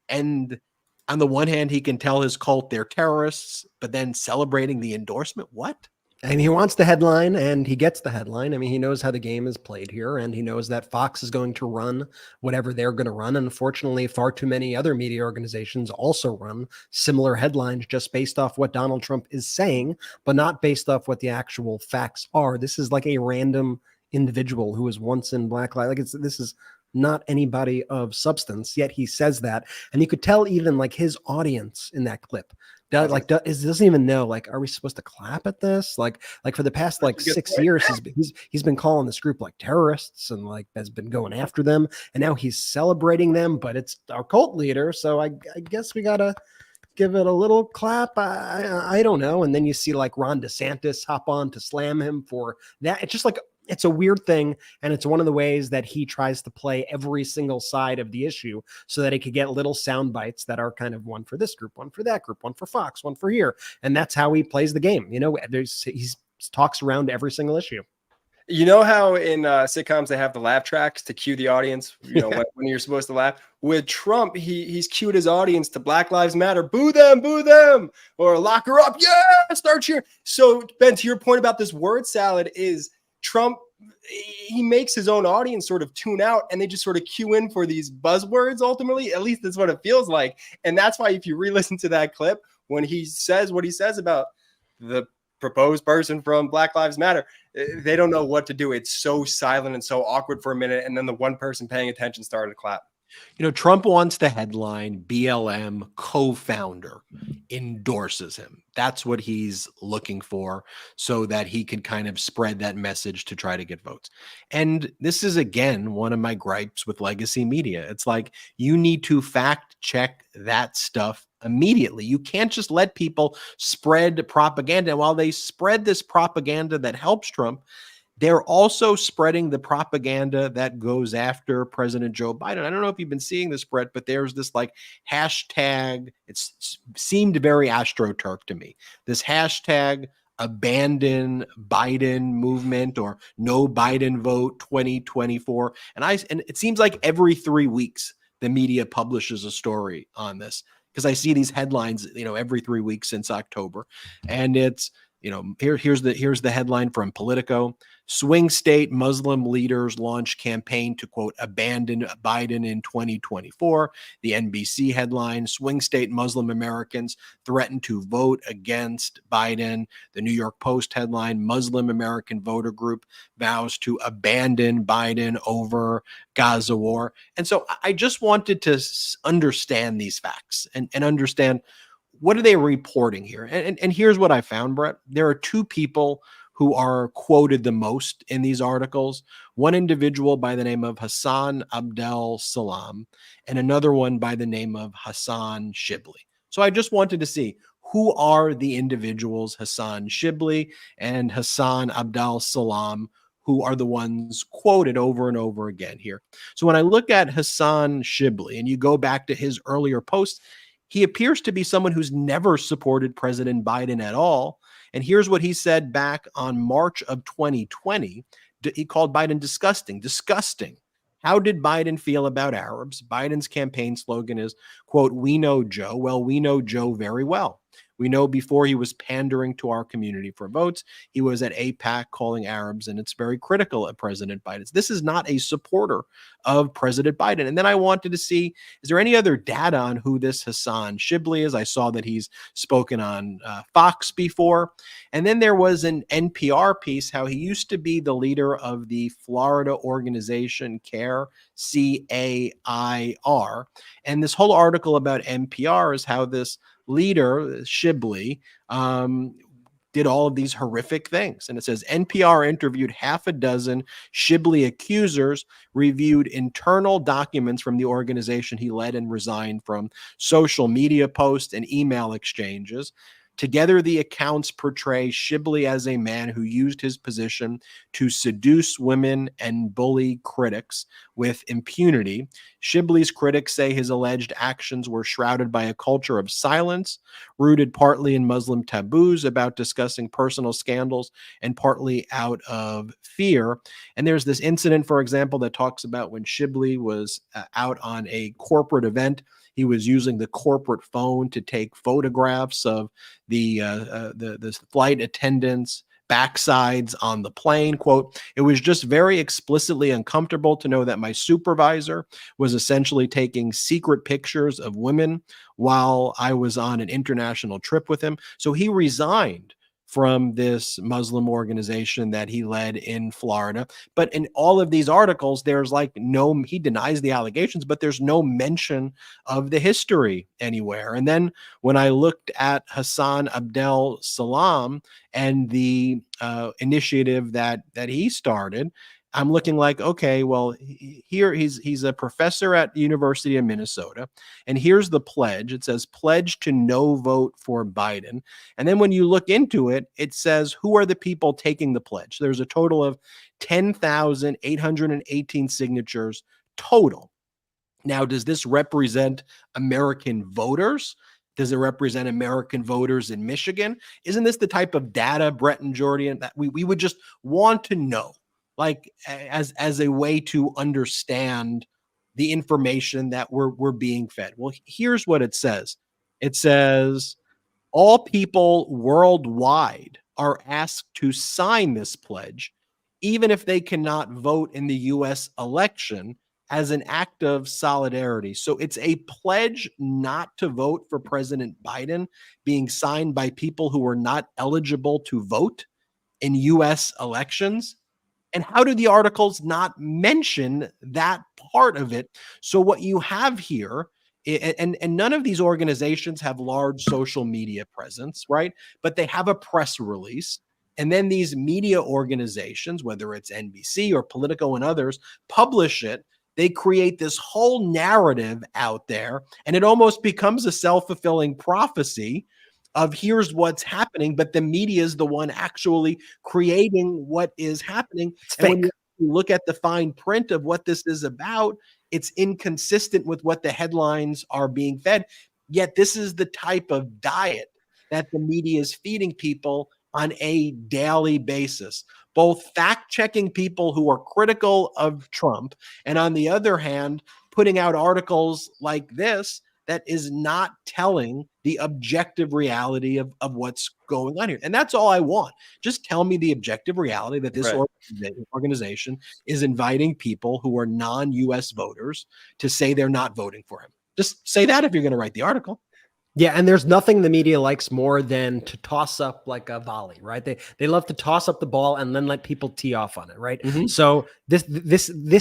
S1: on the one hand, he can tell his cult they're terrorists, but then celebrating the endorsement, what?
S2: And he wants the headline, and he gets the headline. I mean, he knows how the game is played here, and he knows that Fox is going to run whatever they're going to run. Unfortunately, far too many other media organizations also run similar headlines just based off what Donald Trump is saying, but not based off what the actual facts are. This is like a random individual who was once in Black Lives. Like this is not anybody of substance, yet he says that. And you could tell even like his audience in that clip doesn't even know, like, are we supposed to clap at this? Like for the past like 6 years, he's been calling this group like terrorists and like has been going after them. And now he's celebrating them, but it's our cult leader. So I guess we got to give it a little clap. I don't know. And then you see like Ron DeSantis hop on to slam him for that. It's just like, it's a weird thing, and it's one of the ways that he tries to play every single side of the issue so that he could get little sound bites that are kind of one for this group, one for that group, one for Fox, one for here. And that's how he plays the game. You know, he talks around every single issue.
S3: You know how in sitcoms they have the laugh tracks to cue the audience, you know, when you're supposed to laugh? With Trump, he's cued his audience to Black Lives Matter, boo them, or lock her up, yeah, start cheering. So, Ben, to your point about this word salad is Trump, he makes his own audience sort of tune out, and they just sort of cue in for these buzzwords ultimately. At least that's what it feels like. And that's why if you re-listen to that clip, when he says what he says about the proposed person from Black Lives Matter, they don't know what to do. It's so silent and so awkward for a minute. And then the one person paying attention started to clap.
S1: Trump wants the headline BLM co-founder endorses him. That's what he's looking for so that he can kind of spread that message to try to get votes. And this is, again, one of my gripes with legacy media. It's like you need to fact check that stuff immediately. You can't just let people spread propaganda. And while they spread this propaganda that helps Trump, they're also spreading the propaganda that goes after President Joe Biden. I don't know if you've been seeing this, Brett, but there's this like hashtag. It seemed very astroturfed to me. This hashtag abandon Biden movement or no Biden vote 2024. And it seems like every 3 weeks the media publishes a story on this because I see these headlines, every 3 weeks since October. And it's, here's the headline from Politico. Swing state Muslim leaders launch campaign to, quote, abandon Biden in 2024. The NBC headline, swing state Muslim Americans threaten to vote against Biden. The New York Post headline, Muslim American voter group vows to abandon Biden over Gaza war. And so I just wanted to understand these facts and understand what are they reporting here. And here's what I found, Brett. There are two people who are quoted the most in these articles. One individual by the name of Hassan Abdel Salam and another one by the name of Hassan Shibli. So I just wanted to see who are the individuals, Hassan Shibli and Hassan Abdel Salam, who are the ones quoted over and over again here. So when I look at Hassan Shibli and you go back to his earlier posts, he appears to be someone who's never supported President Biden at all. And here's what he said back on March of 2020. He called Biden disgusting. How did Biden feel about Arabs? Biden's campaign slogan is, quote, we know Joe. Well, we know Joe very well. We know before he was pandering to our community for votes, he was at AIPAC calling Arabs, and it's very critical of President Biden. This is not a supporter of President Biden. And then I wanted to see, is there any other data on who this Hassan Shibli is? I saw that he's spoken on Fox before. And then there was an NPR piece, how he used to be the leader of the Florida organization CAIR, CAIR. And this whole article about NPR is how this leader, Shibli, did all of these horrific things. And it says NPR interviewed half a dozen Shibli accusers, reviewed internal documents from the organization he led and resigned from, social media posts and email exchanges. Together, the accounts portray Shibli as a man who used his position to seduce women and bully critics with impunity. Shibli's critics say his alleged actions were shrouded by a culture of silence, rooted partly in Muslim taboos about discussing personal scandals and partly out of fear. And there's this incident, for example, that talks about when Shibli was out on a corporate event. He was using the corporate phone to take photographs of the flight attendants' backsides on the plane. Quote, it was just very explicitly uncomfortable to know that my supervisor was essentially taking secret pictures of women while I was on an international trip with him. So he resigned from this Muslim organization that he led in Florida. But in all of these articles, there's he denies the allegations, but there's no mention of the history anywhere. And then when I looked at Hassan Abdel Salam and the initiative that he started, I'm looking like, okay, well, here he's a professor at the University of Minnesota, and here's the pledge. It says pledge to no vote for Biden. And then when you look into it, it says who are the people taking the pledge. There's a total of 10,818 signatures total. Now, does this represent American voters? Does it represent American voters in Michigan? Isn't this the type of data, Brett and Jordy, that we would just want to know? Like as a way to understand the information that we're being fed. Well, here's what it says. It says all people worldwide are asked to sign this pledge, even if they cannot vote in the U.S. election, as an act of solidarity. So it's a pledge not to vote for President Biden being signed by people who are not eligible to vote in U.S. elections. And how do the articles not mention that part of it. So what you have here, and none of these organizations have large social media presence, right? But they have a press release. And then these media organizations, whether it's NBC or Politico and others, publish it. They create this whole narrative out there, and it almost becomes a self-fulfilling prophecy of here's what's happening, but the media is the one actually creating what is happening.
S2: It's
S1: And when
S2: fake.
S1: you look at the fine print of what this is about, it's inconsistent with what the headlines are being fed. Yet this is the type of diet that the media is feeding people on a daily basis, both fact-checking people who are critical of Trump, and on the other hand, putting out articles like this that is not telling the objective reality of what's going on here. And that's all I want. Just tell me the objective reality that this
S3: Right.
S1: organization is inviting people who are non-US voters to say they're not voting for him. Just say that if you're going to write the article.
S2: Yeah, and there's nothing the media likes more than to toss up like a volley, right? They love to toss up the ball and then let people tee off on it, right?
S1: Mhm.
S2: So this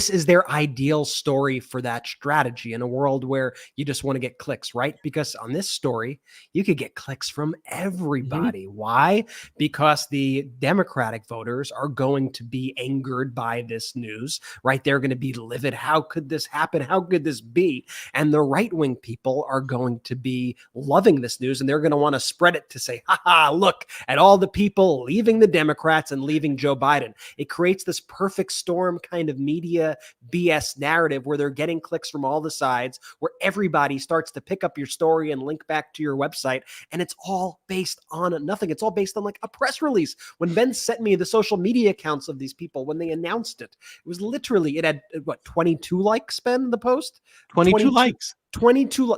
S2: is their ideal story for that strategy in a world where you just want to get clicks, right? Because on this story, you could get clicks from everybody. Why? Because the Democratic voters are going to be angered by this news, right? They're going to be livid. How could this happen? How could this be? And the right-wing people are going to be loving this news, and they're going to want to spread it to say, haha, look at all the people leaving the Democrats and leaving Joe Biden. It creates this perfect storm kind of media BS narrative where they're getting clicks from all the sides, where everybody starts to pick up your story and link back to your website. And it's all based on nothing. It's all based on like a press release. When Ben sent me the social media accounts of these people, when they announced it, it was literally, it had what, 22 likes, Ben, the post?
S1: 22 likes.
S2: 22,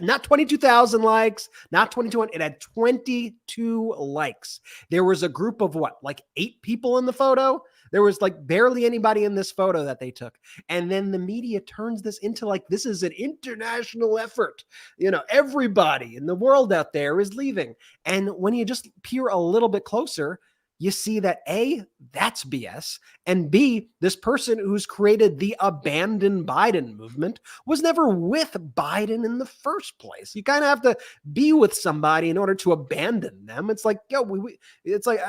S2: not 22,000 likes, not 2200. It had 22 likes. There was a group of what, like 8 people in the photo? There was like barely anybody in this photo that they took. And then the media turns this into like, this is an international effort. You know, everybody in the world out there is leaving. And when you just peer a little bit closer, you see that A, that's BS, and B, this person who's created the abandon Biden movement was never with Biden in the first place. You kind of have to be with somebody in order to abandon them. It's like, yo, it's like,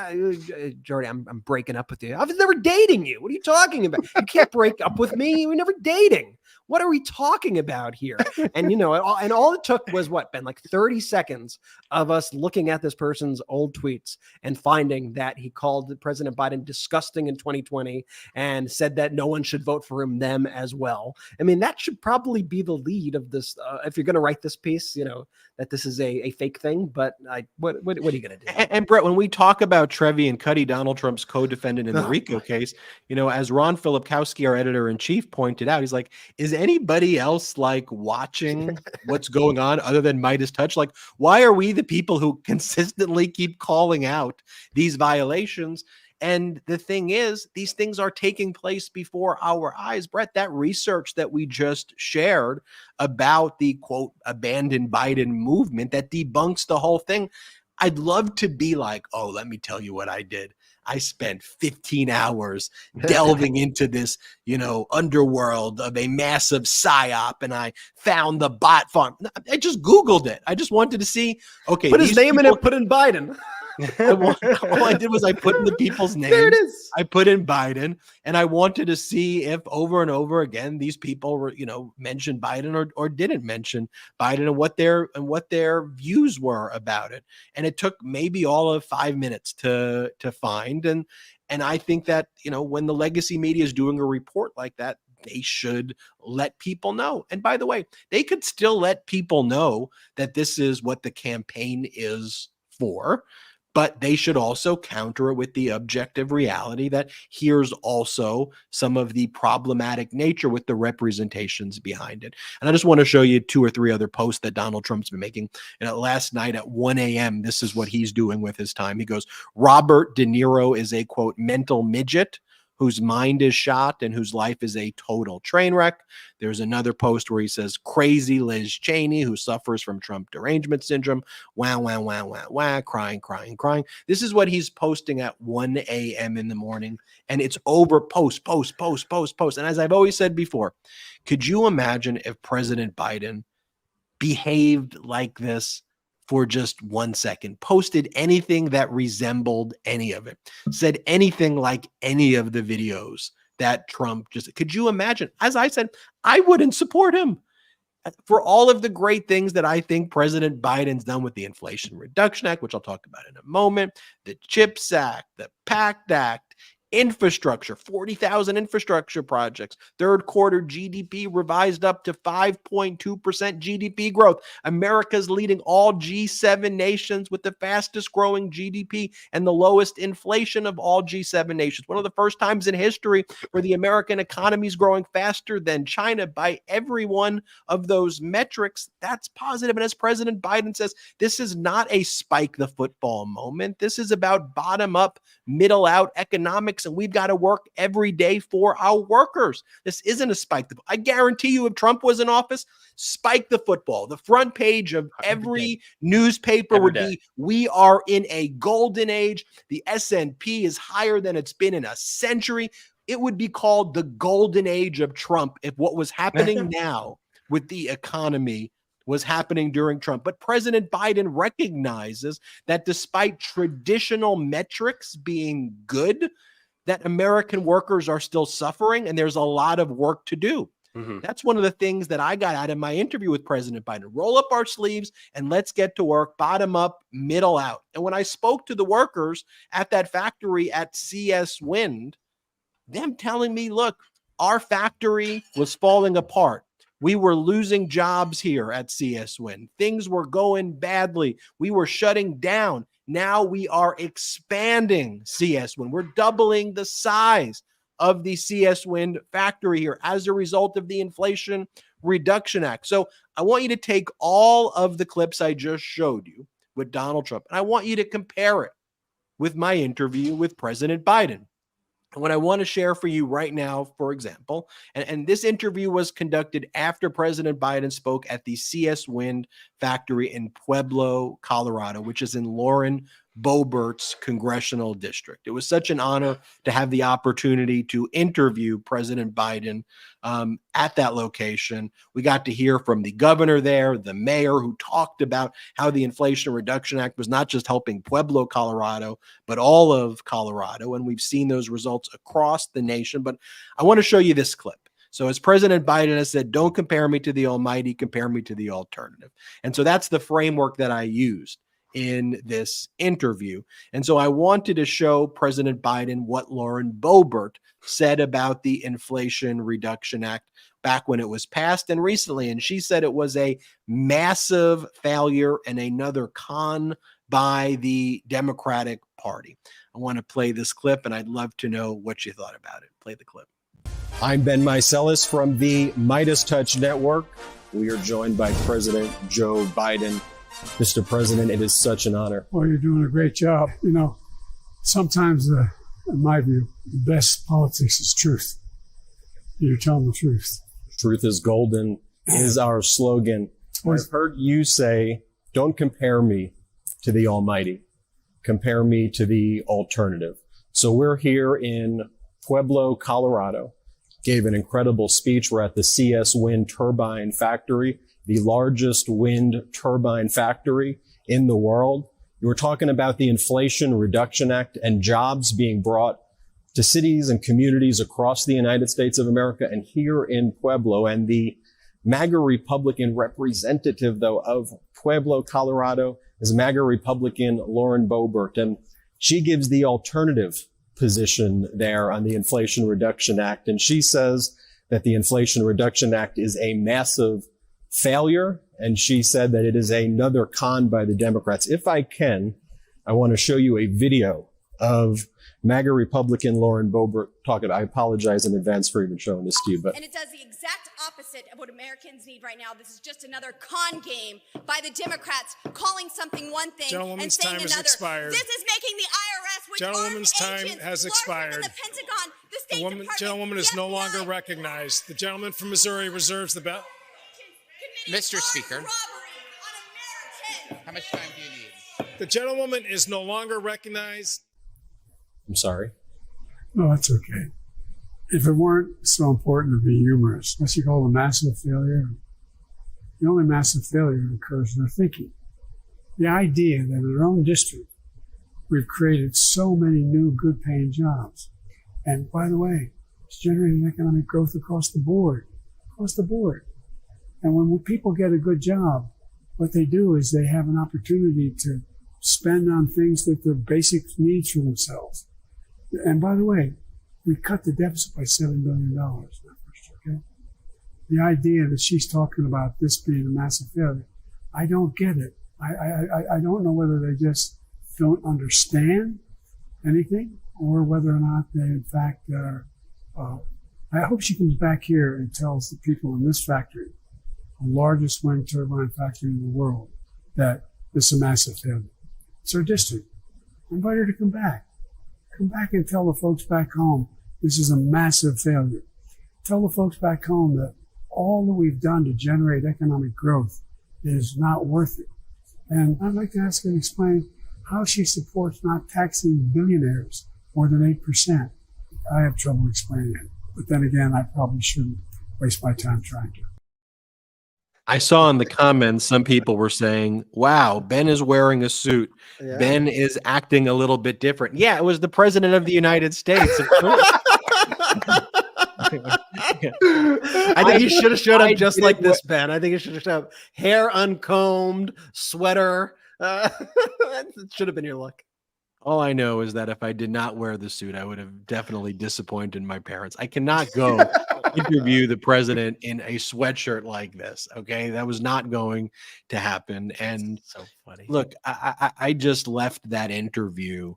S2: Jordy, I'm breaking up with you. I was never dating you. What are you talking about? You can't break up with me. You were never dating. What are we talking about here? And, you know, and all it took was what, Ben, like 30 seconds of us looking at this person's old tweets and finding that he called President Biden disgusting in 2020 and said that no one should vote for them as well. I mean, that should probably be the lead of this. If you're going to write this piece, you know, that this is a fake thing, but what are you going to do?
S1: And Brett, when we talk about Trevi and Cuddy, Donald Trump's co-defendant in the RICO case, you know, as Ron Filipkowski, our editor-in-chief, pointed out, he's like, is anybody else like watching what's going on other than MeidasTouch? Like, why are we the people who consistently keep calling out these violations? And the thing is, these things are taking place before our eyes. Brett, that research that we just shared about the quote abandoned Biden movement that debunks the whole thing. I'd love to be like, oh, let me tell you what I did. I spent 15 hours delving into this, you know, underworld of a massive psyop, and I found the bot farm. I just Googled it. I just wanted to see, okay.
S2: Put his name in it, put in Biden.
S1: All I did was I put in the people's names.
S2: There it is.
S1: I put in Biden, and I wanted to see if over and over again these people were, you know, mentioned Biden or didn't mention Biden, and what their views were about it. And it took maybe all of 5 minutes to find. And I think that, you know, when the legacy media is doing a report like that, they should let people know. And by the way, they could still let people know that this is what the campaign is for. But they should also counter it with the objective reality that here's also some of the problematic nature with the representations behind it. And I just want to show you 2 or 3 other posts that Donald Trump's been making. And last night at 1 a.m., this is what he's doing with his time. He goes, Robert De Niro is a, quote, mental midget whose mind is shot and whose life is a total train wreck. There's another post where he says, crazy Liz Cheney, who suffers from Trump derangement syndrome. Wow, wow, wow, wow, wow, crying, crying, crying. This is what he's posting at 1 a.m. in the morning, and it's over post. And as I've always said before, could you imagine if President Biden behaved like this for just 1 second, posted anything that resembled any of it, said anything like any of the videos that Trump just, could you imagine? As I said, I wouldn't support him for all of the great things that I think President Biden's done with the Inflation Reduction Act, which I'll talk about in a moment, the CHIPS Act, the PACT Act, infrastructure, 40,000 infrastructure projects, third quarter GDP revised up to 5.2% GDP growth. America's leading all G7 nations with the fastest growing GDP and the lowest inflation of all G7 nations. One of the first times in history where the American economy is growing faster than China by every one of those metrics. That's positive. And as President Biden says, this is not a spike the football moment. This is about bottom up, middle out economics. And we've got to work every day for our workers. This isn't a spike. I guarantee you, if Trump was in office, spike the football. The front page of every newspaper would be, we are in a golden age. The S&P is higher than it's been in a century. It would be called the golden age of Trump if what was happening now with the economy was happening during Trump. But President Biden recognizes that despite traditional metrics being good, that American workers are still suffering, and there's a lot of work to do. Mm-hmm. That's one of the things that I got out of my interview with President Biden. Roll up our sleeves and let's get to work, bottom up, middle out. And when I spoke to the workers at that factory at CS Wind, them telling me, look, our factory was falling apart. We were losing jobs here at CS Wind. Things were going badly. We were shutting down. Now we are expanding CS Wind. We're doubling the size of the CS Wind factory here as a result of the Inflation Reduction Act. So I want you to take all of the clips I just showed you with Donald Trump, and I want you to compare it with my interview with President Biden. And what I want to share for you right now, for example, and this interview was conducted after President Biden spoke at the CS Wind factory in Pueblo, Colorado, which is in Lauren Boebert's congressional district. It was such an honor to have the opportunity to interview President Biden at that location. We got to hear from the governor there, the mayor, who talked about how the Inflation Reduction Act was not just helping Pueblo, Colorado, but all of Colorado. And we've seen those results across the nation. But I want to show you this clip. So as President Biden has said, don't compare me to the almighty, compare me to the alternative. And so that's the framework that I used in this interview. And so I wanted to show President Biden what Lauren Boebert said about the Inflation Reduction Act back when it was passed and recently. And she said it was a massive failure and another con by the Democratic Party. I want to play this clip, and I'd love to know what you thought about it. Play the clip.
S5: I'm Ben Meiselas from the MeidasTouch Network. We are joined by President Joe Biden. Mr. President, it is such an honor.
S6: Well, you're doing a great job. You know, sometimes, in my view, the best politics is truth. You're telling the truth.
S5: Truth is golden is our slogan. I've heard you say, don't compare me to the almighty. Compare me to the alternative. So we're here in Pueblo, Colorado. Gave an incredible speech. We're at the CS Wind Turbine Factory, the largest wind turbine factory in the world. You were talking about the Inflation Reduction Act and jobs being brought to cities and communities across the United States of America and here in Pueblo. And the MAGA Republican representative, though, of Pueblo, Colorado is MAGA Republican Lauren Boebert. And she gives the alternative position there on the Inflation Reduction Act. And she says that the Inflation Reduction Act is a massive failure, and she said that it is another con by the Democrats. If I can, I want to show you a video of MAGA Republican Lauren Boebert talking. I apologize in advance for even showing this to you, but
S7: and it does the exact opposite of what Americans need right now. This is just another con game by the Democrats, calling something one thing and saying another.
S8: Expired.
S7: This is making the IRS, which
S8: Gentlewoman's
S7: armed
S8: time
S7: agents
S8: has
S7: larger
S8: expired.
S7: than the Pentagon. The State Department
S8: Gentlewoman is no longer
S7: FBI
S8: recognized. The gentleman from Missouri reserves the ballot.
S7: committing
S9: Mr. Speaker.
S7: armed robbery on Americans.
S9: How much time do you need?
S8: The gentlewoman is no longer recognized.
S5: I'm sorry.
S6: No, that's okay. If it weren't so important to be humorous, what's you call a massive failure? The only massive failure occurs in their thinking. The idea that in our own district, we've created so many new good paying jobs. And by the way, it's generating economic growth across the board. And when people get a good job, what they do is they have an opportunity to spend on things that they're basic needs for themselves. And by the way, we cut the deficit by $7 billion in that first year, okay? The idea that she's talking about this being a massive failure, I don't get it. I don't know whether they just don't understand anything or whether or not they in fact are, I hope she comes back here and tells the people in this factory, the largest wind turbine factory in the world, that this is a massive failure. It's our district. Invite her to come back. Come back and tell the folks back home this is a massive failure. Tell the folks back home that all that we've done to generate economic growth is not worth it. And I'd like to ask her to explain how she supports not taxing billionaires more than 8%. I have trouble explaining it. But then again, I probably shouldn't waste my time trying to.
S1: I saw in the comments some people were saying, wow, Ben is wearing a suit.
S2: Yeah.
S1: Ben is acting a little bit different. Yeah, it was the president of the United States. Of course.
S2: I think he should have showed up just like this, Ben. I think he should have showed up hair uncombed, sweater. That should have been your look.
S1: All I know is that if I did not wear the suit, I would have definitely disappointed my parents. I cannot go interview the president in a sweatshirt like this. Okay, that was not going to happen. And
S2: So funny.
S1: look, I just left that interview,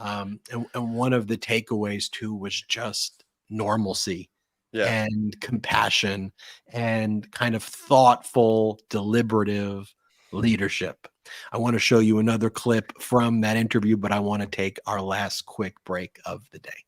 S1: and one of the takeaways too was just normalcy and compassion and kind of thoughtful, deliberative leadership. I want to show you another clip from that interview, but I want to take our last quick break of the day.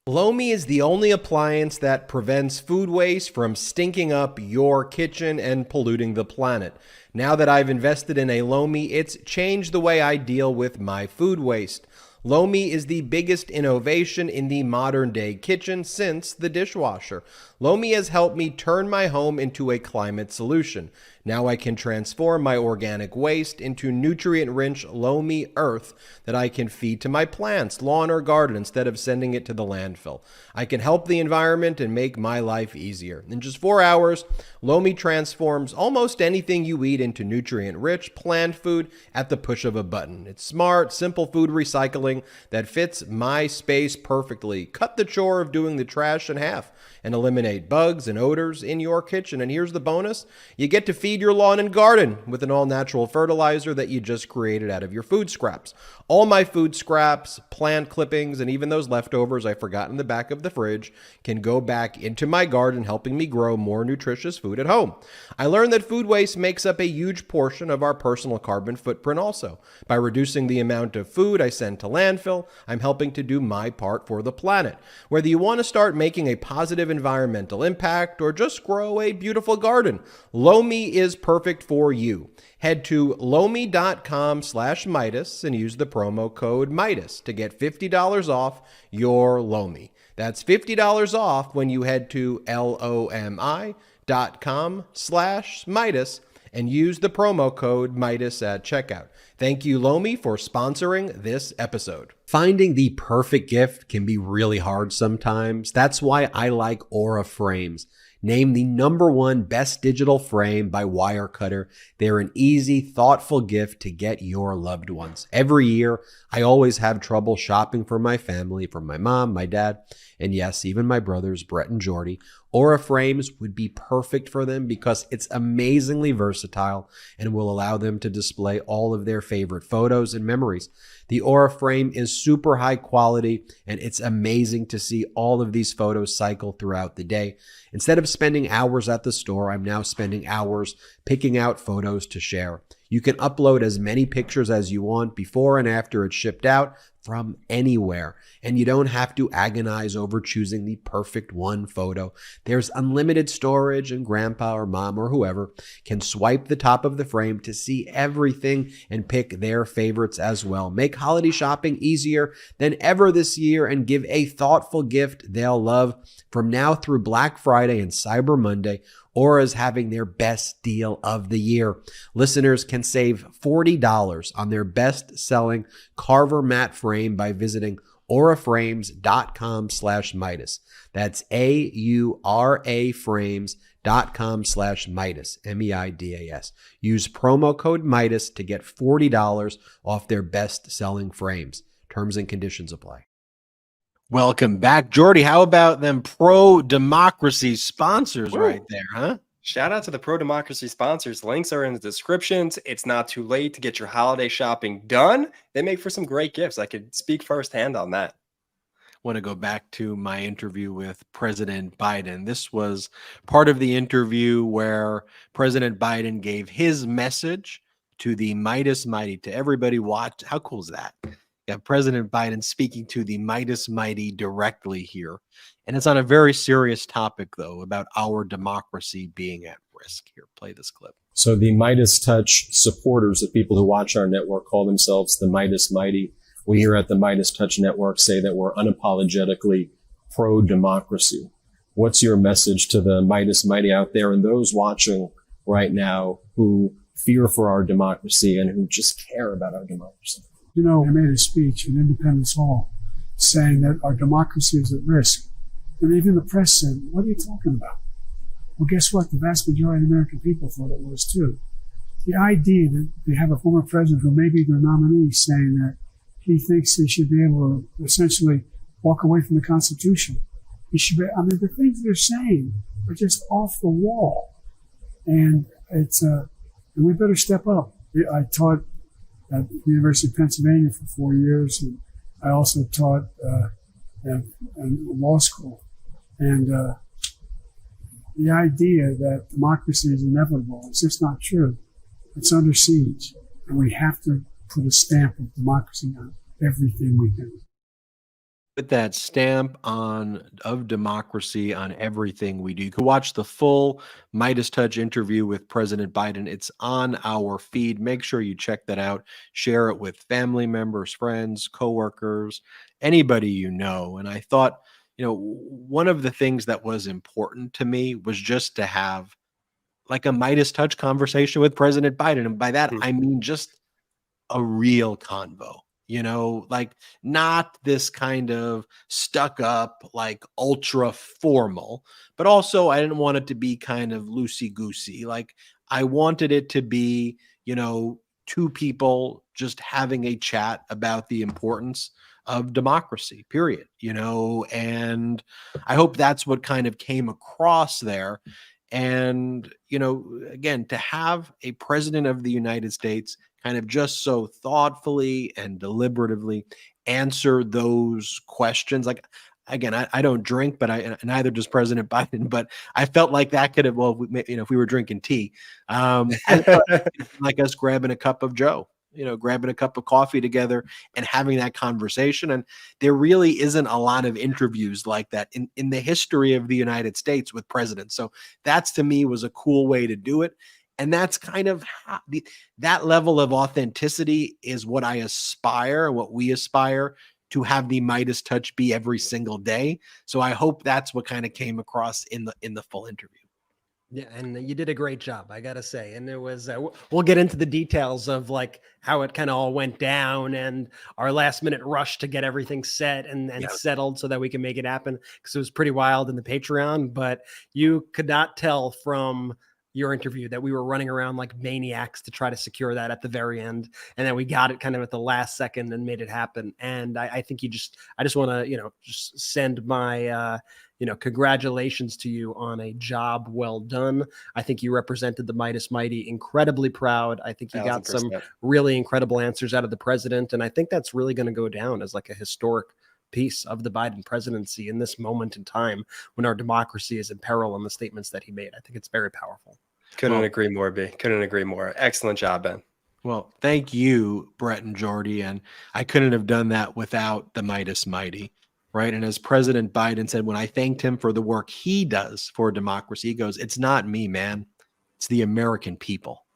S10: Lomi is the only appliance that prevents food waste from stinking up your kitchen and polluting the planet. Now that I've invested in a Lomi, it's changed the way I deal with my food waste. Lomi is the biggest innovation in the modern day kitchen since the dishwasher. Lomi has helped me turn my home into a climate solution. Now I can transform my organic waste into nutrient-rich Lomi earth that I can feed to my plants, lawn, or garden instead of sending it to the landfill. I can help the environment and make my life easier. In just 4 hours, Lomi transforms almost anything you eat into nutrient-rich plant food at the push of a button. It's smart, simple food recycling that fits my space perfectly. Cut the chore of doing the trash in half and eliminate bugs and odors in your kitchen. And here's the bonus. You get to feed your lawn and garden with an all-natural fertilizer that you just created out of your food scraps. All my food scraps, plant clippings, and even those leftovers I forgot in the back of the fridge can go back into my garden, helping me grow more nutritious food at home. I learned that food waste makes up a huge portion of our personal carbon footprint also. By reducing the amount of food I send to landfill, I'm helping to do my part for the planet. Whether you want to start making a positive environmental impact or just grow a beautiful garden, Lomi is perfect for you. Head to lomi.com/Meidas and use the promo code Meidas to get $50 off your Lomi. That's $50 off when you head to lomi.com/Meidas and use the promo code Meidas at checkout. Thank you, Lomi, for sponsoring this episode. Finding the perfect gift can be really hard sometimes. That's why I like Aura frames. Named the #1 best digital frame by Wirecutter, they're an easy, thoughtful gift to get your loved ones. Every year, I always have trouble shopping for my family, for my mom, my dad, and yes, even my brothers, Brett and Jordy. Aura frames would be perfect for them because it's amazingly versatile and will allow them to display all of their favorite photos and memories. The Aura frame is super high quality, and it's amazing to see all of these photos cycle throughout the day. Instead of spending hours at the store, I'm now spending hours picking out photos to share. You can upload as many pictures as you want before and after it's shipped out from anywhere. And you don't have to agonize over choosing the perfect one photo. There's unlimited storage, and grandpa or mom or whoever can swipe the top of the frame to see everything and pick their favorites as well. Make holiday shopping easier than ever this year and give a thoughtful gift they'll love from now through Black Friday and Cyber Monday. Aura's having their best deal of the year. Listeners can save $40 on their best-selling Carver matte frame by visiting auraframes.com/Meidas. That's AURA frames.com/Meidas, MEIDAS. Use promo code Meidas to get $40 off their best-selling frames. Terms and conditions apply.
S1: Welcome back, Jordy. How about them pro-democracy sponsors right there, huh?
S3: Shout out to the pro-democracy sponsors. Links are in the descriptions. It's not too late to get your holiday shopping done. They make for some great gifts. I could speak firsthand on that.
S1: Want to go back to my interview with President Biden. This was part of the interview where President Biden gave his message to the Meidas Mighty, to everybody watch. How cool is that? You have President Biden speaking to the Meidas Mighty directly here. And it's on a very serious topic, though, about our democracy being at risk. Here, play this clip.
S5: So the MeidasTouch supporters, the people who watch our network, call themselves the Meidas Mighty. We here at the MeidasTouch Network say that we're unapologetically pro-democracy. What's your message to the Meidas Mighty out there and those watching right now who fear for our democracy and who just care about our democracy?
S6: You know, I made a speech in Independence Hall saying that our democracy is at risk. And even the press said, what are you talking about? Well, guess what? The vast majority of the American people thought it was too. The idea that they have a former president who may be their nominee saying that he thinks they should be able to essentially walk away from the Constitution. He should be, I mean, the things they're saying are just off the wall. And it's, and we better step up. I taught at the University of Pennsylvania for 4 years, and I also taught at law school. And the idea that democracy is inevitable is just not true. It's under siege, and we have to put a stamp of democracy on everything we do.
S1: Put that stamp of democracy on everything we do. You can watch the full MeidasTouch interview with President Biden. It's on our feed. Make sure you check that out. Share it with family members, friends, coworkers, anybody you know. And I thought, you know, one of the things that was important to me was just to have like a MeidasTouch conversation with President Biden. And by that, I mean just a real convo. You know, like not this kind of stuck up, like ultra formal, but also I didn't want it to be kind of loosey goosey. Like I wanted it to be, you know, two people just having a chat about the importance of democracy, period, you know, and I hope that's what kind of came across there. And, you know, again, to have a president of the United States kind of just so thoughtfully and deliberatively answer those questions. Like, again, I don't drink, but neither does President Biden, but I felt like that could have, well, you know, if we were drinking tea, like us grabbing a cup of Joe, you know, grabbing a cup of coffee together and having that conversation. And there really isn't a lot of interviews like that in the history of the United States with presidents. So that's, to me, was a cool way to do it. And that's kind of how that level of authenticity is what I aspire and what we aspire to have the MeidasTouch be every single day. So I hope that's what kind of came across in the full interview.
S2: Yeah, and you did a great job, I gotta say. And it was, we'll get into the details of like how it kind of all went down and our last minute rush to get everything set and settled so that we can make it happen, because it was pretty wild in the Patreon. But you could not tell from your interview that we were running around like maniacs to try to secure that at the very end, and then we got it kind of at the last second and made it happen. And I think I just want to, you know, just send my, you know, congratulations to you on a job well done. I think you represented the Meidas Mighty incredibly proud. I think you got some really incredible answers out of the president. And I think that's really going to go down as like a historic piece of the Biden presidency in this moment in time when our democracy is in peril, and the statements that he made. I think it's very powerful.
S3: Couldn't agree more, B. Couldn't agree more. Excellent job, Ben.
S1: Well, thank you, Brett and Jordy. And I couldn't have done that without the Meidas Mighty, right? And as President Biden said, when I thanked him for the work he does for democracy, he goes, "It's not me, man. It's the American people."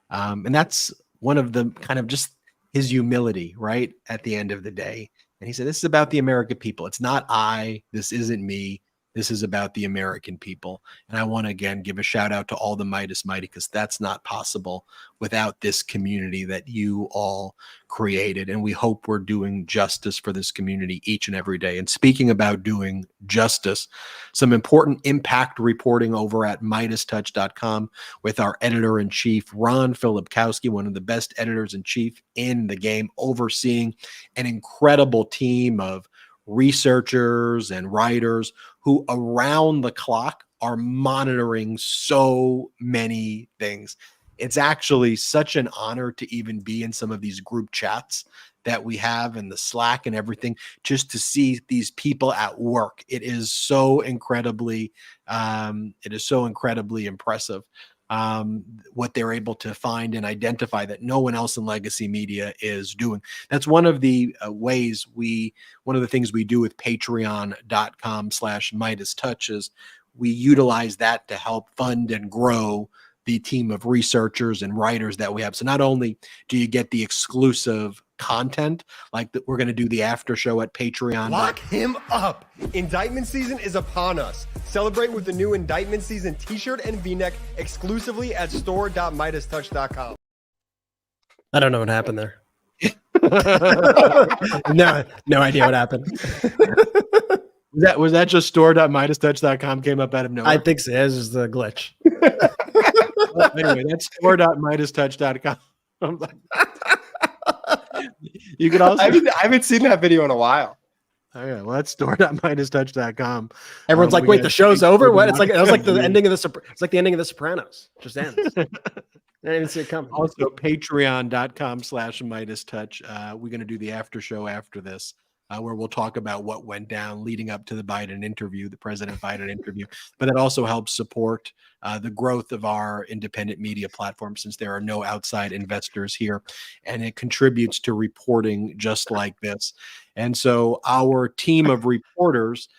S1: And that's one of the kind of just his humility, right? At the end of the day. And he said, "This is about the American people. It's not I. This isn't me. This is about the American people." And I want to again give a shout out to all the Meidas Mighty, because that's not possible without this community that you all created. And we hope we're doing justice for this community each and every day. And speaking about doing justice, some important impact reporting over at MeidasTouch.com with our editor-in-chief, Ron Filipkowski, one of the best editors-in-chief in the game, overseeing an incredible team of researchers and writers who around the clock are monitoring so many things. It's actually such an honor to even be in some of these group chats that we have in the Slack and everything, just to see these people at work. It is so incredibly impressive. What they're able to find and identify that no one else in legacy media is doing. That's one of the one of the things we do with patreon.com/MeidasTouch is we utilize that to help fund and grow the team of researchers and writers that we have. So not only do you get the exclusive content, like we're going to do the after show at Patreon.
S11: Lock him up. Indictment season is upon us. Celebrate with the new indictment season t-shirt and v-neck exclusively at store.MeidasTouch.com.
S2: I don't know what happened there. No idea what happened.
S1: Was that just store.MeidasTouch.com came up out of nowhere?
S2: I think so. This is the glitch.
S1: Well, anyway, that's store.MeidasTouch.com. You can also.
S3: I haven't seen that video in a while.
S1: Oh yeah, well, that's store.MeidasTouch.com.
S2: Everyone's like, "Wait, the show's over?" What? It's like the ending of it's like the ending of The Sopranos. It just ends. I didn't even see it coming.
S1: Also, patreon.com/MeidasTouch. We're going to do the after show after this, where we'll talk about what went down leading up to the Biden interview, the President Biden interview. But that also helps support the growth of our independent media platform, since there are no outside investors here, and it contributes to reporting just like this. And so our team of reporters,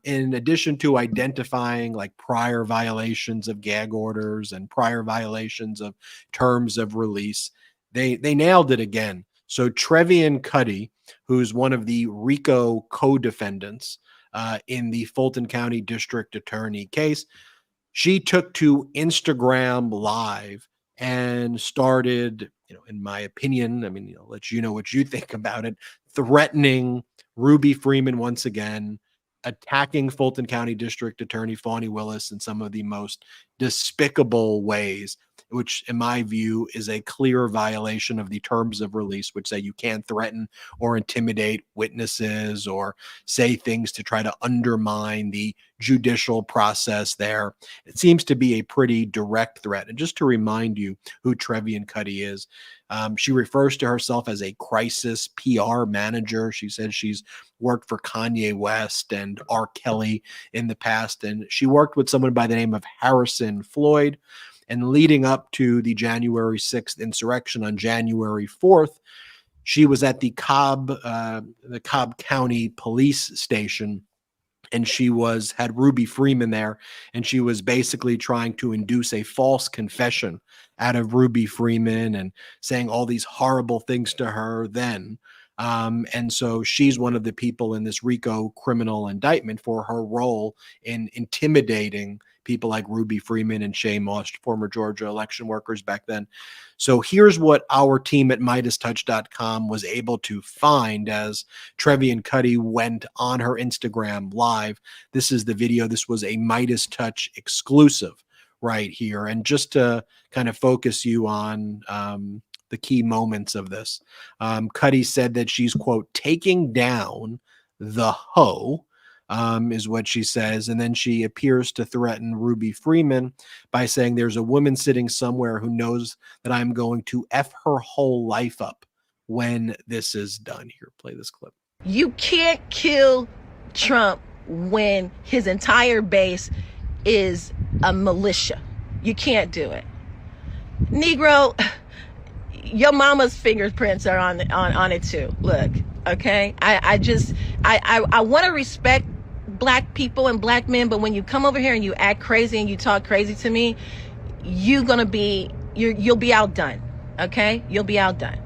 S1: in addition to identifying like prior violations of gag orders and prior violations of terms of release, they nailed it again. So Trevian Cuddy, who's one of the RICO co-defendants in the Fulton County District Attorney case, she took to Instagram Live and started, in my opinion, let you know what you think about it, threatening Ruby Freeman once again, attacking Fulton County District Attorney Fani Willis in some of the most despicable ways, which in my view is a clear violation of the terms of release, which say you can't threaten or intimidate witnesses or say things to try to undermine the judicial process there. It seems to be a pretty direct threat. And just to remind you who Trevian Cuddy is, she refers to herself as a crisis PR manager. She says she's worked for Kanye West and R. Kelly in the past, and she worked with someone by the name of Harrison Floyd. And leading up to the January 6th insurrection on January 4th, she was at the Cobb County Police Station, and she had Ruby Freeman there, and she was basically trying to induce a false confession out of Ruby Freeman and saying all these horrible things to her then. And so she's one of the people in this RICO criminal indictment for her role in intimidating people like Ruby Freeman and Shay Moss, former Georgia election workers back then. So here's what our team at MeidasTouch.com was able to find as Trevian Cuddy went on her Instagram Live. This is the video. This was a MeidasTouch exclusive right here. And just to kind of focus you on the key moments of this, Cuddy said that she's, quote, taking down the hoe, is what she says. And then she appears to threaten Ruby Freeman by saying there's a woman sitting somewhere who knows that I'm going to F her whole life up when this is done. Here, play this clip.
S12: You can't kill Trump when his entire base is a militia. You can't do it. Negro, your mama's fingerprints are on it too. Look, okay. I want to respect black people and black men, but when you come over here and you act crazy and you talk crazy to me, you'll be outdone. Okay, you'll be outdone.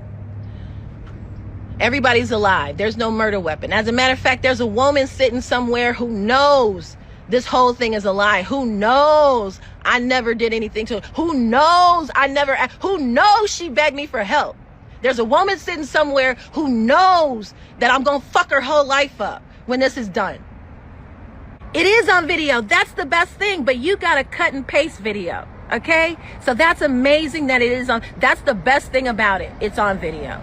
S12: Everybody's alive. There's no murder weapon. As a matter of fact, there's a woman sitting somewhere who knows this whole thing is a lie. Who knows I never did anything to her? Who knows who knows she begged me for help? There's a woman sitting somewhere who knows that I'm going to fuck her whole life up when this is done. It is on video. That's the best thing, but you got to cut and paste video. Okay? So that's amazing that it is on. That's the best thing about it. It's on video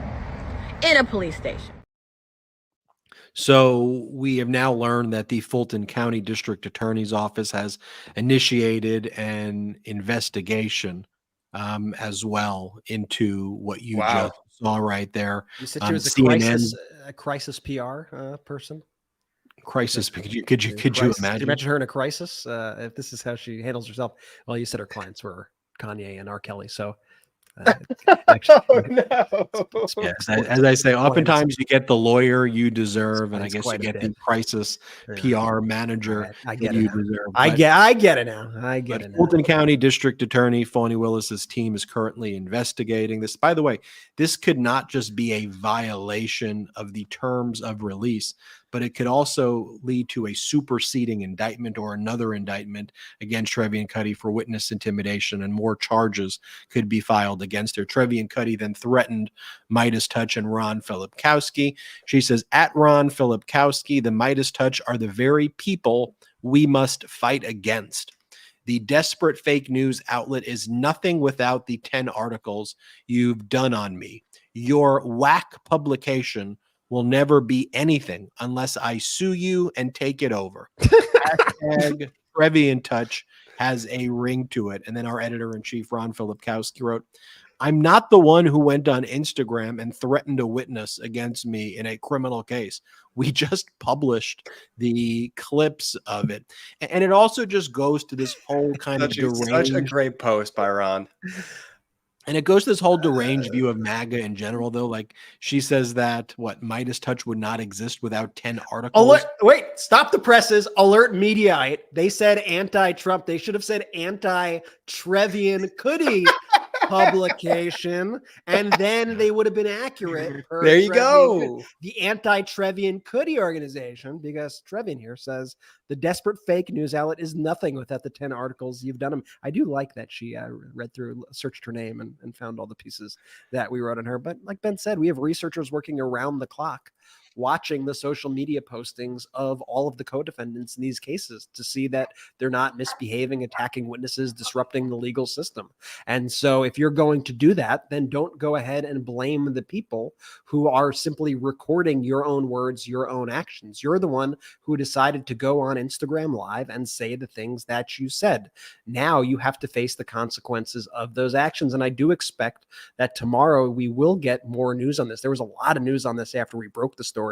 S12: in a police station.
S1: So we have now learned that the Fulton County District Attorney's Office has initiated an investigation as well into what you just saw right there.
S2: You said she was a crisis PR person.
S1: Crisis. Could you imagine?
S2: Imagine her in a crisis? If this is how she handles herself. Well, you said her clients were Kanye and R. Kelly, so.
S3: Actually, oh, no.
S1: Yes, as I say, oftentimes you get the lawyer you deserve, and I guess you get the crisis PR manager that you deserve.
S2: I get it now. I get it now.
S1: Fulton County District Attorney Fawny Willis's team is currently investigating this. By the way, this could not just be a violation of the terms of release, but it could also lead to a superseding indictment or another indictment against Trevian Cuddy for witness intimidation, and more charges could be filed against her. Trevian Cuddy then threatened MeidasTouch and Ron Filipkowski. She says, at Ron Filipkowski, the MeidasTouch are the very people we must fight against. The desperate fake news outlet is nothing without the 10 articles you've done on me. Your whack publication will never be anything unless I sue you and take it over. Hashtag Trevian Touch has a ring to it. And then our editor-in-chief, Ron Filipkowski, wrote, I'm not the one who went on Instagram and threatened a witness against me in a criminal case. We just published the clips of it. And it also just goes to this whole kind of deranged...
S3: Such a great post by Ron.
S1: And it goes to this whole deranged view of MAGA in general, though. Like, she says that, MeidasTouch would not exist without 10 articles.
S2: Wait, stop the presses. Alert Mediaite. They said anti-Trump. They should have said anti-Trevian Cuddy publication, and then they would have been accurate.
S3: There you go.
S2: The anti-Trevian Cuddy organization, because Trevian here says the desperate fake news outlet is nothing without the 10 articles you've done. I do like that she read through, searched her name, and found all the pieces that we wrote on her. But like Ben said, we have researchers working around the clock, watching the social media postings of all of the co-defendants in these cases to see that they're not misbehaving, attacking witnesses, disrupting the legal system. And so if you're going to do that, then don't go ahead and blame the people who are simply recording your own words, your own actions. You're the one who decided to go on Instagram Live and say the things that you said. Now you have to face the consequences of those actions. And I do expect that tomorrow we will get more news on this. There was a lot of news on this after we broke the story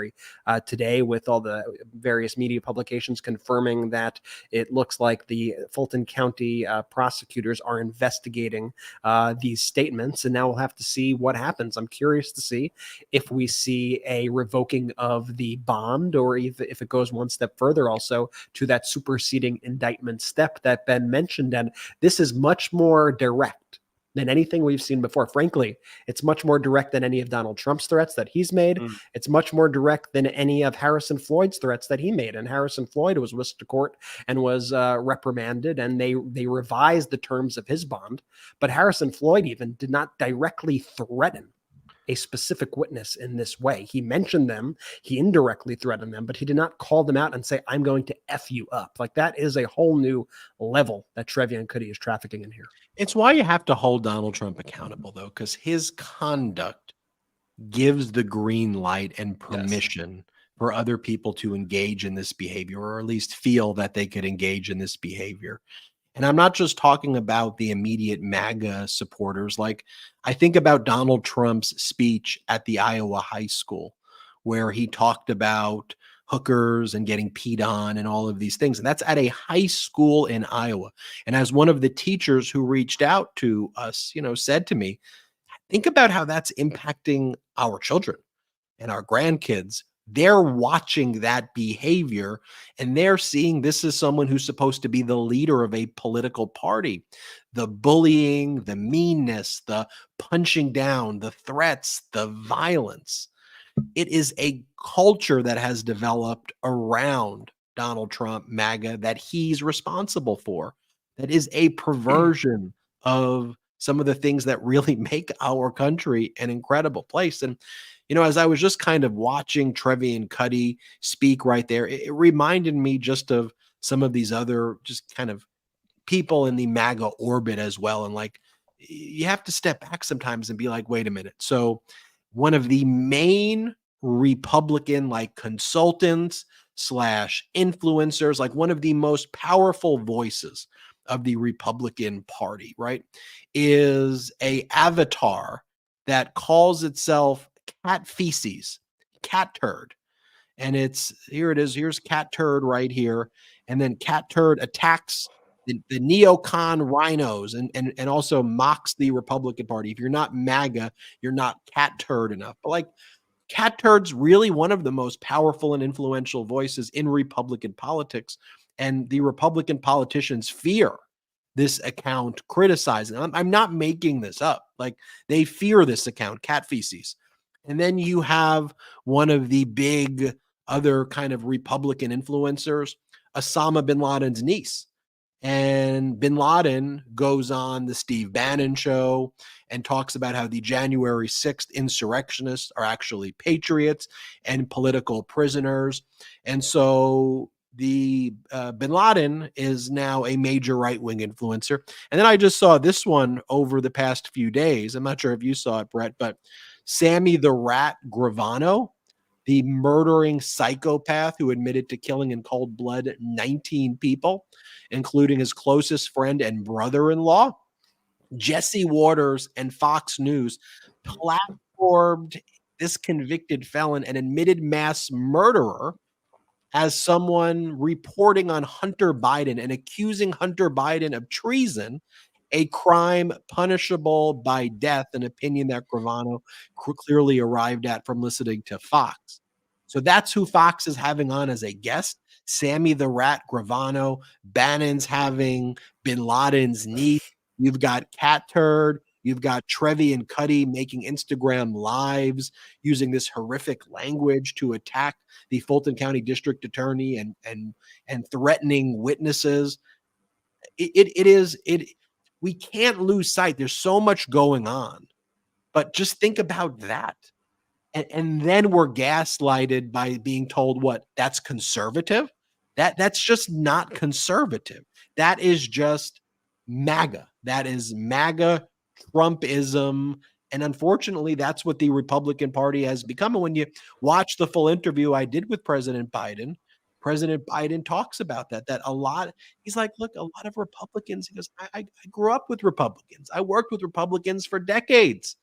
S2: today, with all the various media publications confirming that it looks like the Fulton County prosecutors are investigating these statements, and now we'll have to see what happens. I'm curious to see if we see a revoking of the bond, or if it goes one step further also to that superseding indictment step that Ben mentioned. And this is much more direct than anything we've seen before. Frankly, it's much more direct than any of Donald Trump's threats that he's made. It's much more direct than any of Harrison Floyd's threats that he made. And Harrison Floyd was whisked to court and was reprimanded, and they revised the terms of his bond. But Harrison Floyd even did not directly threaten a specific witness in this way. He mentioned them, he indirectly threatened them, but he did not call them out and say, I'm going to F you up. Like, that is a whole new level that Trevian Cuddy is trafficking in here.
S1: It's why you have to hold Donald Trump accountable, though, because his conduct gives the green light and permission for other people to engage in this behavior, or at least feel that they could engage in this behavior. And I'm not just talking about the immediate MAGA supporters. Like, I think about Donald Trump's speech at the Iowa high school, where he talked about hookers and getting peed on and all of these things. And that's at a high school in Iowa. And as one of the teachers who reached out to us, said to me, Think about how that's impacting our children and our grandkids. They're watching that behavior and they're seeing this is someone who's supposed to be the leader of a political party. The bullying, the meanness, the punching down, the threats, the violence. It is a culture that has developed around Donald Trump, MAGA, that he's responsible for. That is a perversion of some of the things that really make our country an incredible place. And, as I was just kind of watching Trevian Cuddy speak right there, it reminded me just of some of these other just kind of people in the MAGA orbit as well. And like, you have to step back sometimes and be like, wait a minute. So one of the main Republican like consultants / influencers, like one of the most powerful voices of the Republican Party, right, is a avatar that calls itself cat feces, cat turd. And here it is. Here's cat turd right here. And then cat turd attacks the neocon rhinos and also mocks the Republican Party. If you're not MAGA, you're not cat turd enough. But like, cat turd's really one of the most powerful and influential voices in Republican politics. And the Republican politicians fear this account criticizing. I'm not making this up. Like, they fear this account, cat feces. And then you have one of the big other kind of Republican influencers, Osama bin Laden's niece. And bin Laden goes on the Steve Bannon show and talks about how the January 6th insurrectionists are actually patriots and political prisoners. And so the bin Laden is now a major right-wing influencer. And then I just saw this one over the past few days. I'm not sure if you saw it, Brett, but Sammy the Rat Gravano, the murdering psychopath who admitted to killing in cold blood 19 people, including his closest friend and brother-in-law, Jesse Waters and Fox News platformed this convicted felon and admitted mass murderer as someone reporting on Hunter Biden and accusing Hunter Biden of treason, a crime punishable by death, an opinion that Gravano clearly arrived at from listening to Fox. So that's who Fox is having on as a guest. Sammy the Rat Gravano. Bannon's having bin Laden's niece. You've got Cat Turd. You've got Trevian Cuddy making Instagram lives using this horrific language to attack the Fulton County District Attorney and threatening witnesses. We can't lose sight. There's so much going on, but just think about that. And then we're gaslighted by being told that's conservative. That's just not conservative. That is just MAGA. That is MAGA Trumpism. And unfortunately, that's what the Republican Party has become. And when you watch the full interview I did with President Biden talks about that a lot. He's like, look, a lot of Republicans, he goes, I grew up with Republicans. I worked with Republicans for decades.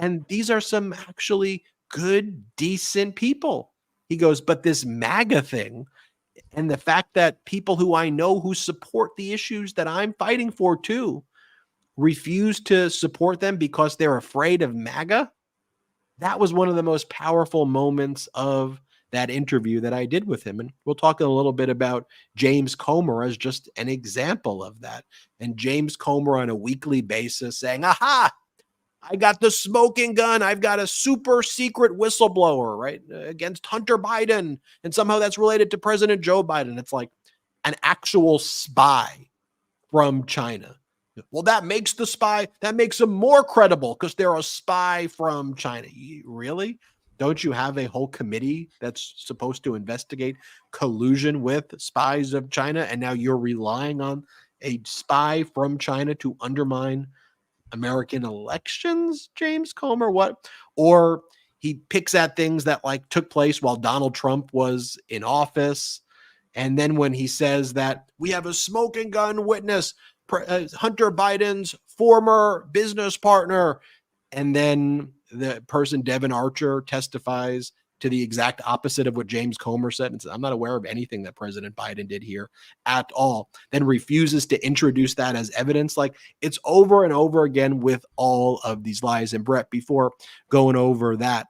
S1: And these are some actually good, decent people. He goes, but this MAGA thing and the fact that people who I know who support the issues that I'm fighting for too refuse to support them because they're afraid of MAGA. That was one of the most powerful moments of that interview that I did with him. And we'll talk a little bit about James Comer as just an example of that. And James Comer on a weekly basis saying, aha, I got the smoking gun. I've got a super secret whistleblower, right, against Hunter Biden. And somehow that's related to President Joe Biden. It's like an actual spy from China. Well, that makes them more credible because they're a spy from China. Really? Don't you have a whole committee that's supposed to investigate collusion with spies of China? And now you're relying on a spy from China to undermine American elections, James Comer? What? Or he picks at things that like took place while Donald Trump was in office. And then when he says that we have a smoking gun witness, Hunter Biden's former business partner, and then the person, Devin Archer, testifies to the exact opposite of what James Comer said and said, I'm not aware of anything that President Biden did here at all, then refuses to introduce that as evidence. Like, it's over and over again with all of these lies. And Brett, before going over that,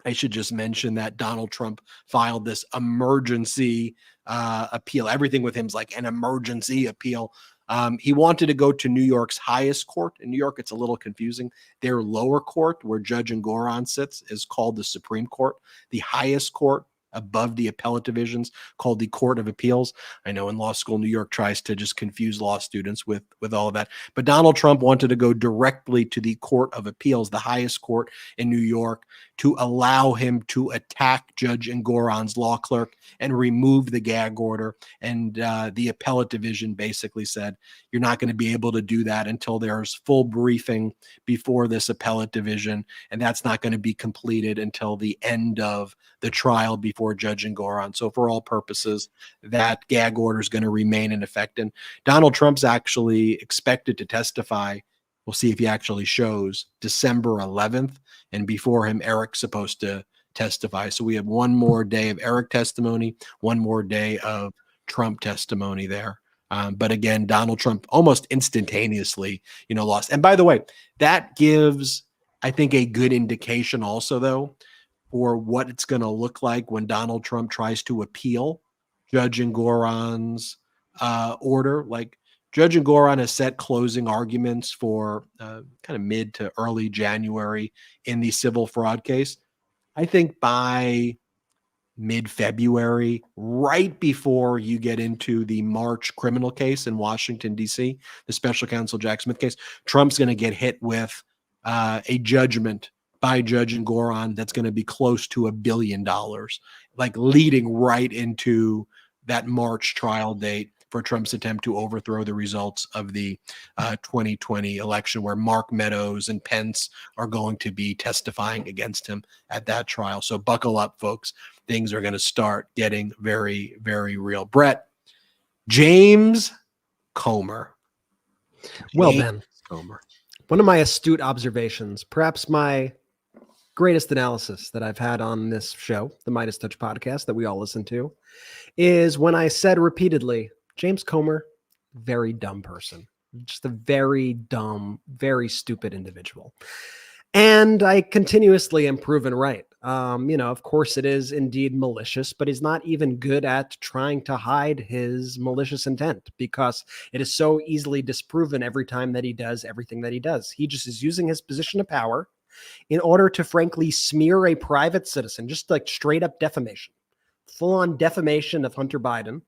S1: I should just mention that Donald Trump filed this emergency appeal. Everything with him is like an emergency appeal. He wanted to go to New York's highest court. In New York, it's a little confusing. Their lower court, where Judge Engoron sits, is called the Supreme Court. The highest court above the appellate divisions, called the Court of Appeals. I know in law school, New York tries to just confuse law students with all of that. But Donald Trump wanted to go directly to the Court of Appeals, the highest court in New York, to allow him to attack Judge Engoron's law clerk and remove the gag order. And the appellate division basically said, you're not going to be able to do that until there's full briefing before this appellate division. And that's not going to be completed until the end of the trial before Judge Engoron. So for all purposes, that gag order is going to remain in effect. And Donald Trump's actually expected to testify. We'll see if he actually shows December 11th. And before him, Eric's supposed to testify. So we have one more day of Eric testimony, one more day of Trump testimony there. But again, Donald Trump almost instantaneously, lost. And by the way, that gives, I think, a good indication also, though, for what it's going to look like when Donald Trump tries to appeal Judge Engoron's order. Like, Judge Engoron has set closing arguments for kind of mid to early January in the civil fraud case. I think by mid-February, right before you get into the March criminal case in Washington, D.C., the special counsel Jack Smith case, Trump's going to get hit with a judgment by Judge Engoron that's going to be close to $1 billion, like leading right into that March trial date for Trump's attempt to overthrow the results of the 2020 election, where Mark Meadows and Pence are going to be testifying against him at that trial. So buckle up, folks. Things are going to start getting very, very real. Brett, James Comer.
S2: Well, Ben,
S1: Comer.
S2: One of my astute observations, perhaps my greatest analysis that I've had on this show, the MeidasTouch Podcast that we all listen to, is when I said repeatedly, James Comer, very dumb person, just a very dumb, very stupid individual. And I continuously am proven right. Of course it is indeed malicious, but he's not even good at trying to hide his malicious intent, because it is so easily disproven every time that he does everything that he does. He just is using his position of power in order to frankly smear a private citizen, just like straight up defamation, full on defamation of Hunter Biden.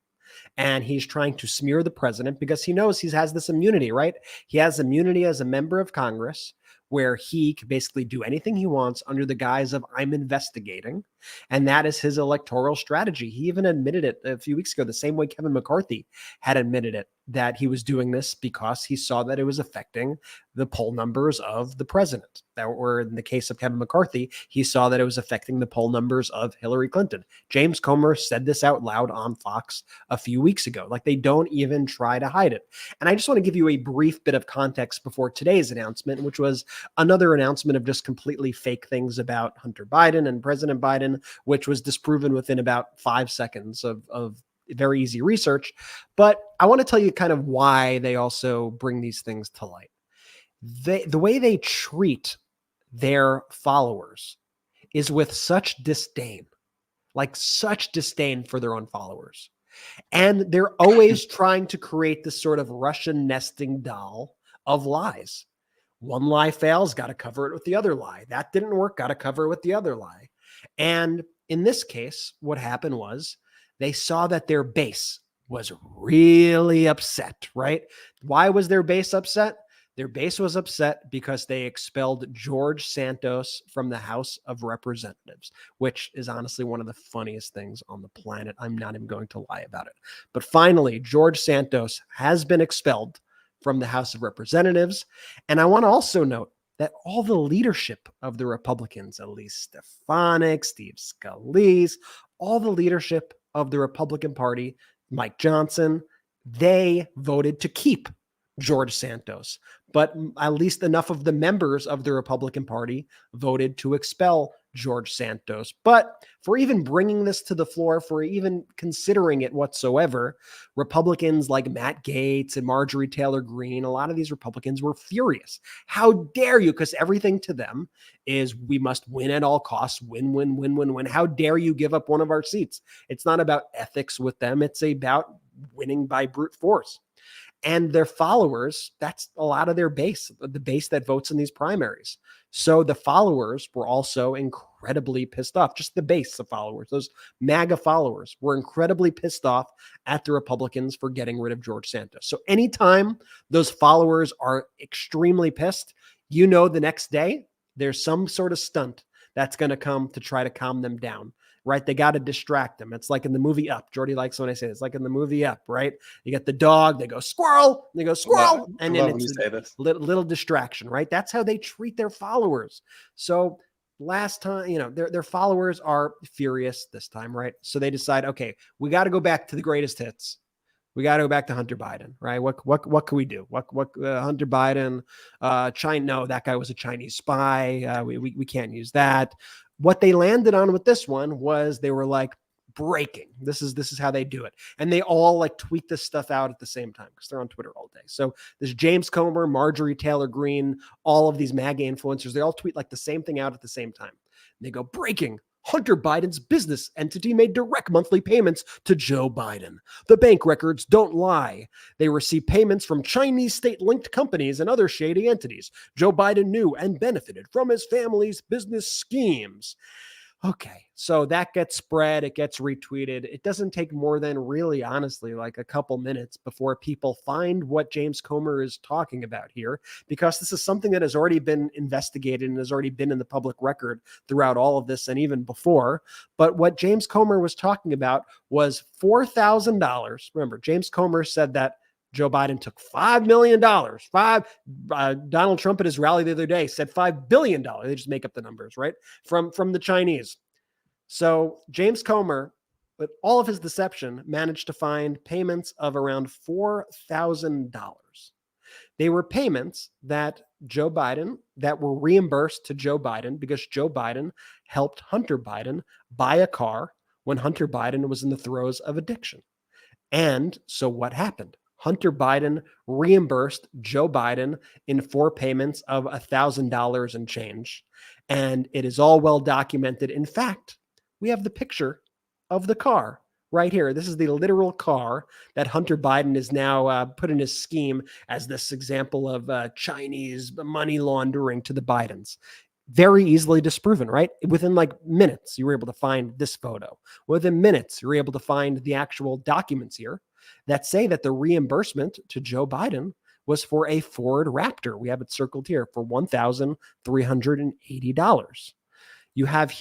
S2: And he's trying to smear the president because he knows he has this immunity, right? He has immunity as a member of Congress, where he can basically do anything he wants under the guise of I'm investigating. And that is his electoral strategy. He even admitted it a few weeks ago, the same way Kevin McCarthy had admitted it, that he was doing this because he saw that it was affecting the poll numbers of the president. That were in the case of Kevin McCarthy, he saw that it was affecting the poll numbers of Hillary Clinton. James Comer said this out loud on Fox a few weeks ago. Like, they don't even try to hide it. And I just want to give you a brief bit of context before today's announcement, which was another announcement of just completely fake things about Hunter Biden and President Biden, which was disproven within about 5 seconds of very easy research. But I want to tell you kind of why they also bring these things to light. The way they treat their followers is with such disdain, like such disdain for their own followers. And they're always trying to create this sort of Russian nesting doll of lies. One lie fails, got to cover it with the other lie. That didn't work, got to cover it with the other lie. And in this case, what happened was they saw that their base was really upset, right? Why was their base upset? Their base was upset because they expelled George Santos from the House of Representatives, which is honestly one of the funniest things on the planet. I'm not even going to lie about it. But finally, George Santos has been expelled from the House of Representatives. And I want to also note that all the leadership of the Republicans, Elise Stefanik, Steve Scalise, all the leadership of the Republican Party, Mike Johnson, they voted to keep George Santos. But at least enough of the members of the Republican Party voted to expel George Santos. But for even bringing this to the floor, for even considering it whatsoever, Republicans like Matt Gaetz and Marjorie Taylor Greene, a lot of these Republicans were furious. How dare you? Because everything to them is we must win at all costs, win, win, win, win, win. How dare you give up one of our seats? It's not about ethics with them. It's about winning by brute force. And their followers, that's a lot of their base, the base that votes in these primaries. So the followers were also incredibly pissed off. Just the base of followers, those MAGA followers were incredibly pissed off at the Republicans for getting rid of George Santos. So anytime those followers are extremely pissed, you know the next day there's some sort of stunt that's going to come to try to calm them down. Right? They got to distract them. It's like in the movie Up. Jordy likes when I say this. It's like in the movie Up, right? You get the dog, they go squirrel, they go squirrel, and then it's a little distraction, right? That's how they treat their followers. So last time, you know, their followers are furious this time, right? So they decide, okay, we got to go back to the greatest hits. We got to go back to Hunter Biden, right? What can we do? Hunter Biden, China? No, that guy was a Chinese spy. We can't use that. What they landed on with this one was they were like breaking. This is how they do it, and they all like tweet this stuff out at the same time because they're on Twitter all day. So there's James Comer, Marjorie Taylor Greene, all of these MAGA influencers. They all tweet like the same thing out at the same time. And they go breaking. Hunter Biden's business entity made direct monthly payments to Joe Biden. The bank records don't lie. They receive payments from Chinese state-linked companies and other shady entities. Joe Biden knew and benefited from his family's business schemes. Okay, so that gets spread, it gets retweeted. It doesn't take more than really, honestly, like a couple minutes before people find what James Comer is talking about here, because this is something that has already been investigated and has already been in the public record throughout all of this and even before. But what James Comer was talking about was $4,000. Remember, James Comer said that Joe Biden took $5 million. Donald Trump at his rally the other day said $5 billion. They just make up the numbers, right? From the Chinese. So James Comer, with all of his deception, managed to find payments of around $4,000. They were payments that Joe Biden, that were reimbursed to Joe Biden because Joe Biden helped Hunter Biden buy a car when Hunter Biden was in the throes of addiction. And so what happened? Hunter Biden reimbursed Joe Biden in 4 payments of $1,000 and change. And it is all well documented. In fact, we have the picture of the car right here. This is the literal car that Hunter Biden is now put in his scheme as this example of Chinese money laundering to the Bidens. Very easily disproven, right? Within like minutes, you were able to find this photo. Within minutes, you were able to find the actual documents here that say that the reimbursement to Joe Biden was for a Ford Raptor. We have it circled here for $1,380. You have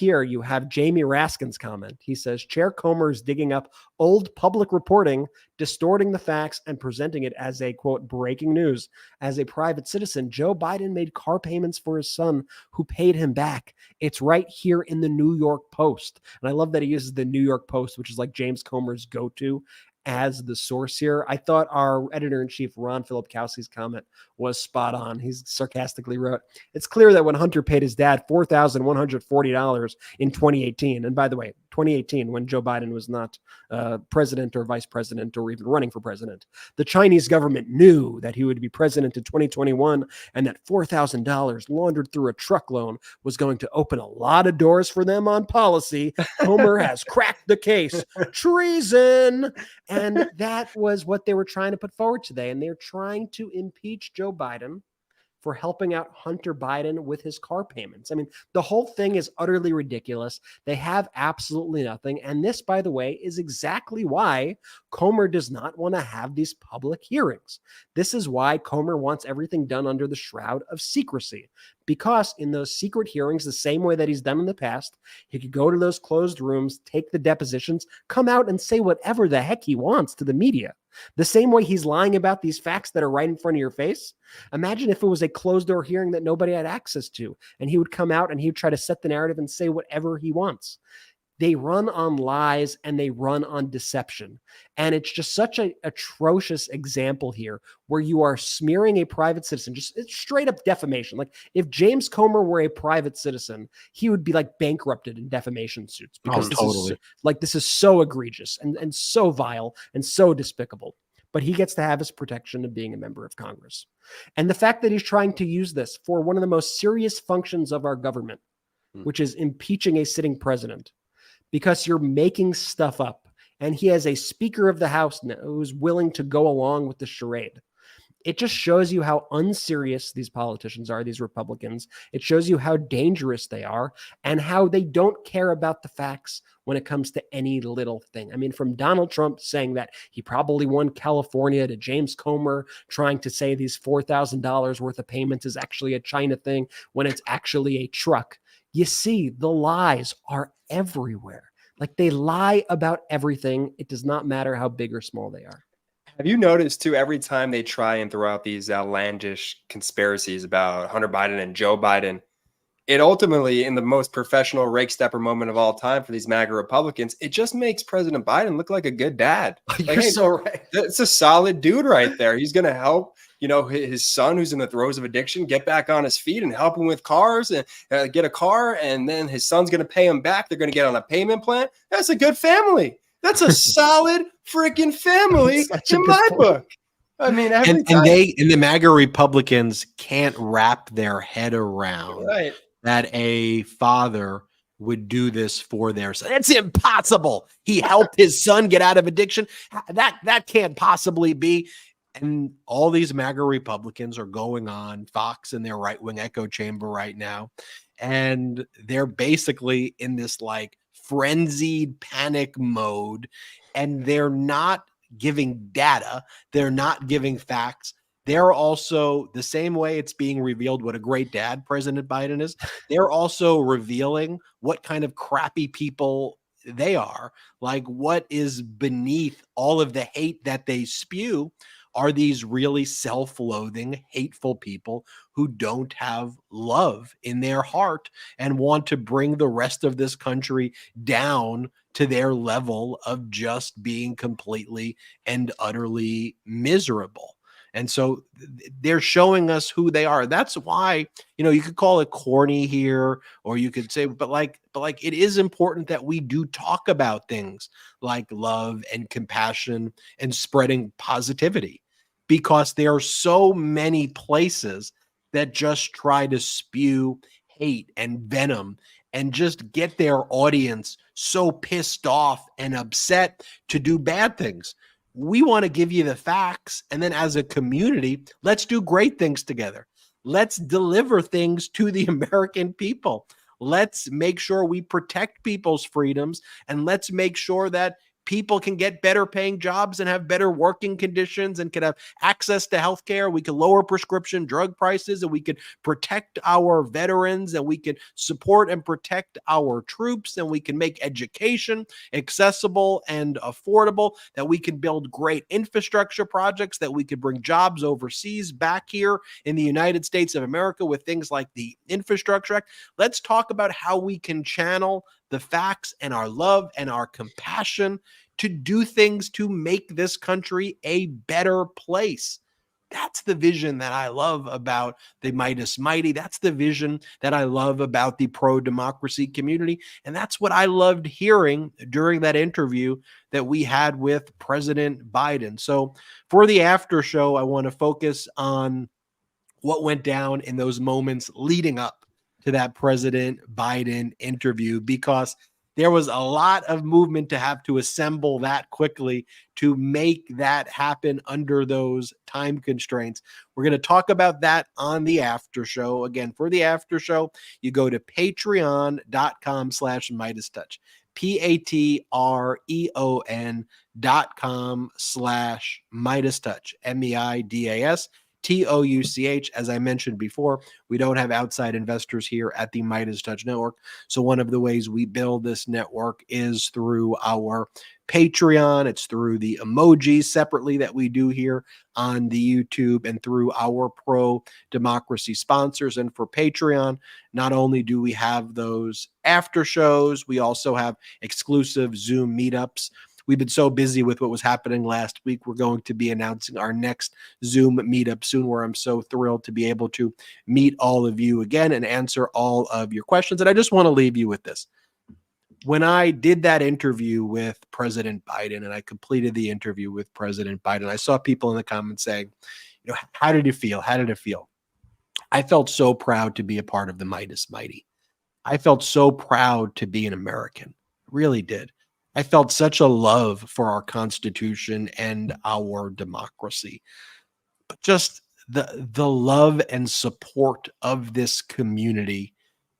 S2: Jamie Raskin's comment. He says, Chair Comer is digging up old public reporting, distorting the facts, and presenting it as a, quote, breaking news. As a private citizen, Joe Biden made car payments for his son, who paid him back. It's right here in the New York Post. And I love that he uses the New York Post, which is like James Comer's go-to as the source here. I thought our editor-in-chief, Ron Filipkowski's comment was spot on. He's sarcastically wrote, it's clear that when Hunter paid his dad $4,140 in 2018, and by the way, 2018, when Joe Biden was not president or vice president or even running for president, the Chinese government knew that he would be president in 2021 and that $4,000 laundered through a truck loan was going to open a lot of doors for them on policy. Comer has cracked the case. Treason. And that was what they were trying to put forward today. And they're trying to impeach Joe Biden for helping out Hunter Biden with his car payments. I mean, the whole thing is utterly ridiculous. They have absolutely nothing. And this, by the way, is exactly why Comer does not want to have these public hearings. This is why Comer wants everything done under the shroud of secrecy. Because in those secret hearings, the same way that he's done in the past, he could go to those closed rooms, take the depositions, come out and say whatever the heck he wants to the media. The same way he's lying about these facts that are right in front of your face. Imagine if it was a closed door hearing that nobody had access to, and he would come out and he would try to set the narrative and say whatever he wants. They run on lies and they run on deception. And it's just such an atrocious example here where you are smearing a private citizen, just it's straight up defamation. Like if James Comer were a private citizen, he would be like bankrupted in defamation suits because this is so egregious and so vile and so despicable. But he gets to have his protection of being a member of Congress. And the fact that he's trying to use this for one of the most serious functions of our government, which is impeaching a sitting president, because you're making stuff up. And he has a Speaker of the House who's willing to go along with the charade. It just shows you how unserious these politicians are, these Republicans. It shows you how dangerous they are and how they don't care about the facts when it comes to any little thing. I mean, from Donald Trump saying that he probably won California to James Comer trying to say these $4,000 worth of payments is actually a China thing when it's actually a truck. You see, the lies are everywhere. Like they lie about everything. It does not matter how big or small they are.
S3: Have you noticed too, every time they try and throw out these outlandish conspiracies about Hunter Biden and Joe Biden, it ultimately, in the most professional rake stepper moment of all time for these MAGA Republicans, it just makes President Biden look like a good dad.
S2: You're so right.
S3: That's a solid dude right there. He's going to help, his son who's in the throes of addiction get back on his feet and help him with cars and get a car. And then his son's going to pay him back. They're going to get on a payment plan. That's a good family. That's a solid freaking family in my book. I mean,
S1: and the MAGA Republicans can't wrap their head around that a father would do this for their son. It's impossible. He helped his son get out of addiction. That can't possibly be. And all these MAGA Republicans are going on Fox and their right-wing echo chamber right now. And they're basically in this like frenzied panic mode, and they're not giving data. They're not giving facts. They're also, the same way it's being revealed what a great dad President Biden is, they're also revealing what kind of crappy people they are. Like what is beneath all of the hate that they spew are these really self-loathing, hateful people who don't have love in their heart and want to bring the rest of this country down to their level of just being completely and utterly miserable. And so they're showing us who they are. That's why, you could call it corny here, or you could say, but like it is important that we do talk about things like love and compassion and spreading positivity, because there are so many places that just try to spew hate and venom and just get their audience so pissed off and upset to do bad things. We want to give you the facts. And then as a community, let's do great things together. Let's deliver things to the American people. Let's make sure we protect people's freedoms, and let's make sure that people can get better paying jobs and have better working conditions and can have access to healthcare. We can lower prescription drug prices, and we can protect our veterans, and we can support and protect our troops, and we can make education accessible and affordable, that we can build great infrastructure projects, that we could bring jobs overseas back here in the United States of America with things like the Infrastructure Act. Let's talk about how we can channel the facts and our love and our compassion to do things to make this country a better place. That's the vision that I love about the Meidas Mighty. That's the vision that I love about the pro-democracy community. And that's what I loved hearing during that interview that we had with President Biden. So for the after show, I want to focus on what went down in those moments leading up to that President Biden interview, because there was a lot of movement to have to assemble that quickly to make that happen under those time constraints. We're going to talk about that on the after show. Again, for the after show, you go to patreon.com/MeidasTouch, patreon.com/MeidasTouch, MEIDAS, TOUCH. As I mentioned before, we don't have outside investors here at the MeidasTouch Network. So one of the ways we build this network is through our Patreon. It's through the emojis separately that we do here on the YouTube, and through our pro-democracy sponsors. And for Patreon, not only do we have those after shows, we also have exclusive Zoom meetups. We've been so busy with what was happening last week. We're going to be announcing our next Zoom meetup soon, where I'm so thrilled to be able to meet all of you again and answer all of your questions. And I just want to leave you with this. When I did that interview with President Biden, and I completed the interview with President Biden, I saw people in the comments saying, how did it feel? How did it feel? I felt so proud to be a part of the Meidas Mighty. I felt so proud to be an American. Really did. I felt such a love for our Constitution and our democracy. But just the love and support of this community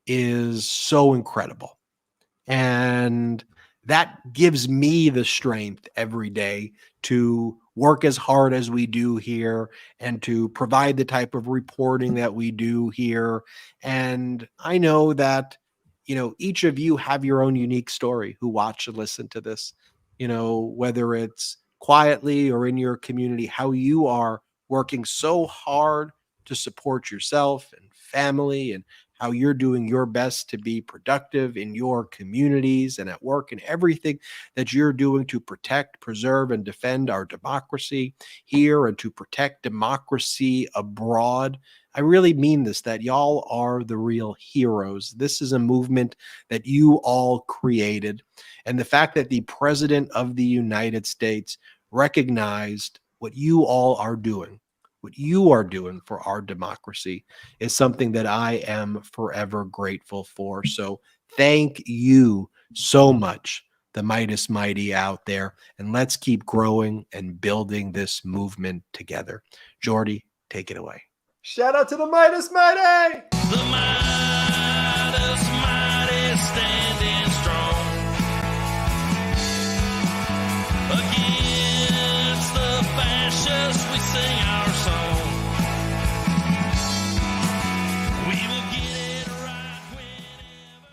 S1: is so incredible. And that gives me the strength every day to work as hard as we do here and to provide the type of reporting that we do here. And I know that, each of you have your own unique story who watch and listen to this, whether it's quietly or in your community, how you are working so hard to support yourself and family, and how you're doing your best to be productive in your communities and at work, and everything that you're doing to protect, preserve, and defend our democracy here and to protect democracy abroad. I really mean this, that y'all are the real heroes. This is a movement that you all created. And the fact that the President of the United States recognized what you all are doing, what you are doing for our democracy, is something that I am forever grateful for. So thank you so much, the Meidas Mighty out there, and let's keep growing and building this movement together. Jordy, take it away.
S3: Shout out to the Meidas Mighty!
S13: The Meidas Mighty standing strong against the fascists. We sing our song. We will get it right whenever.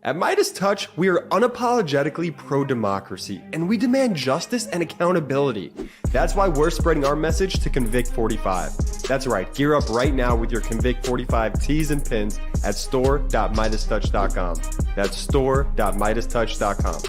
S11: At MeidasTouch, we are unapologetically pro-democracy, and we demand justice and accountability. That's why we're spreading our message to Convict 45. That's right, gear up right now with your Convict 45 tees and pins at store.meidastouch.com. That's store.meidastouch.com.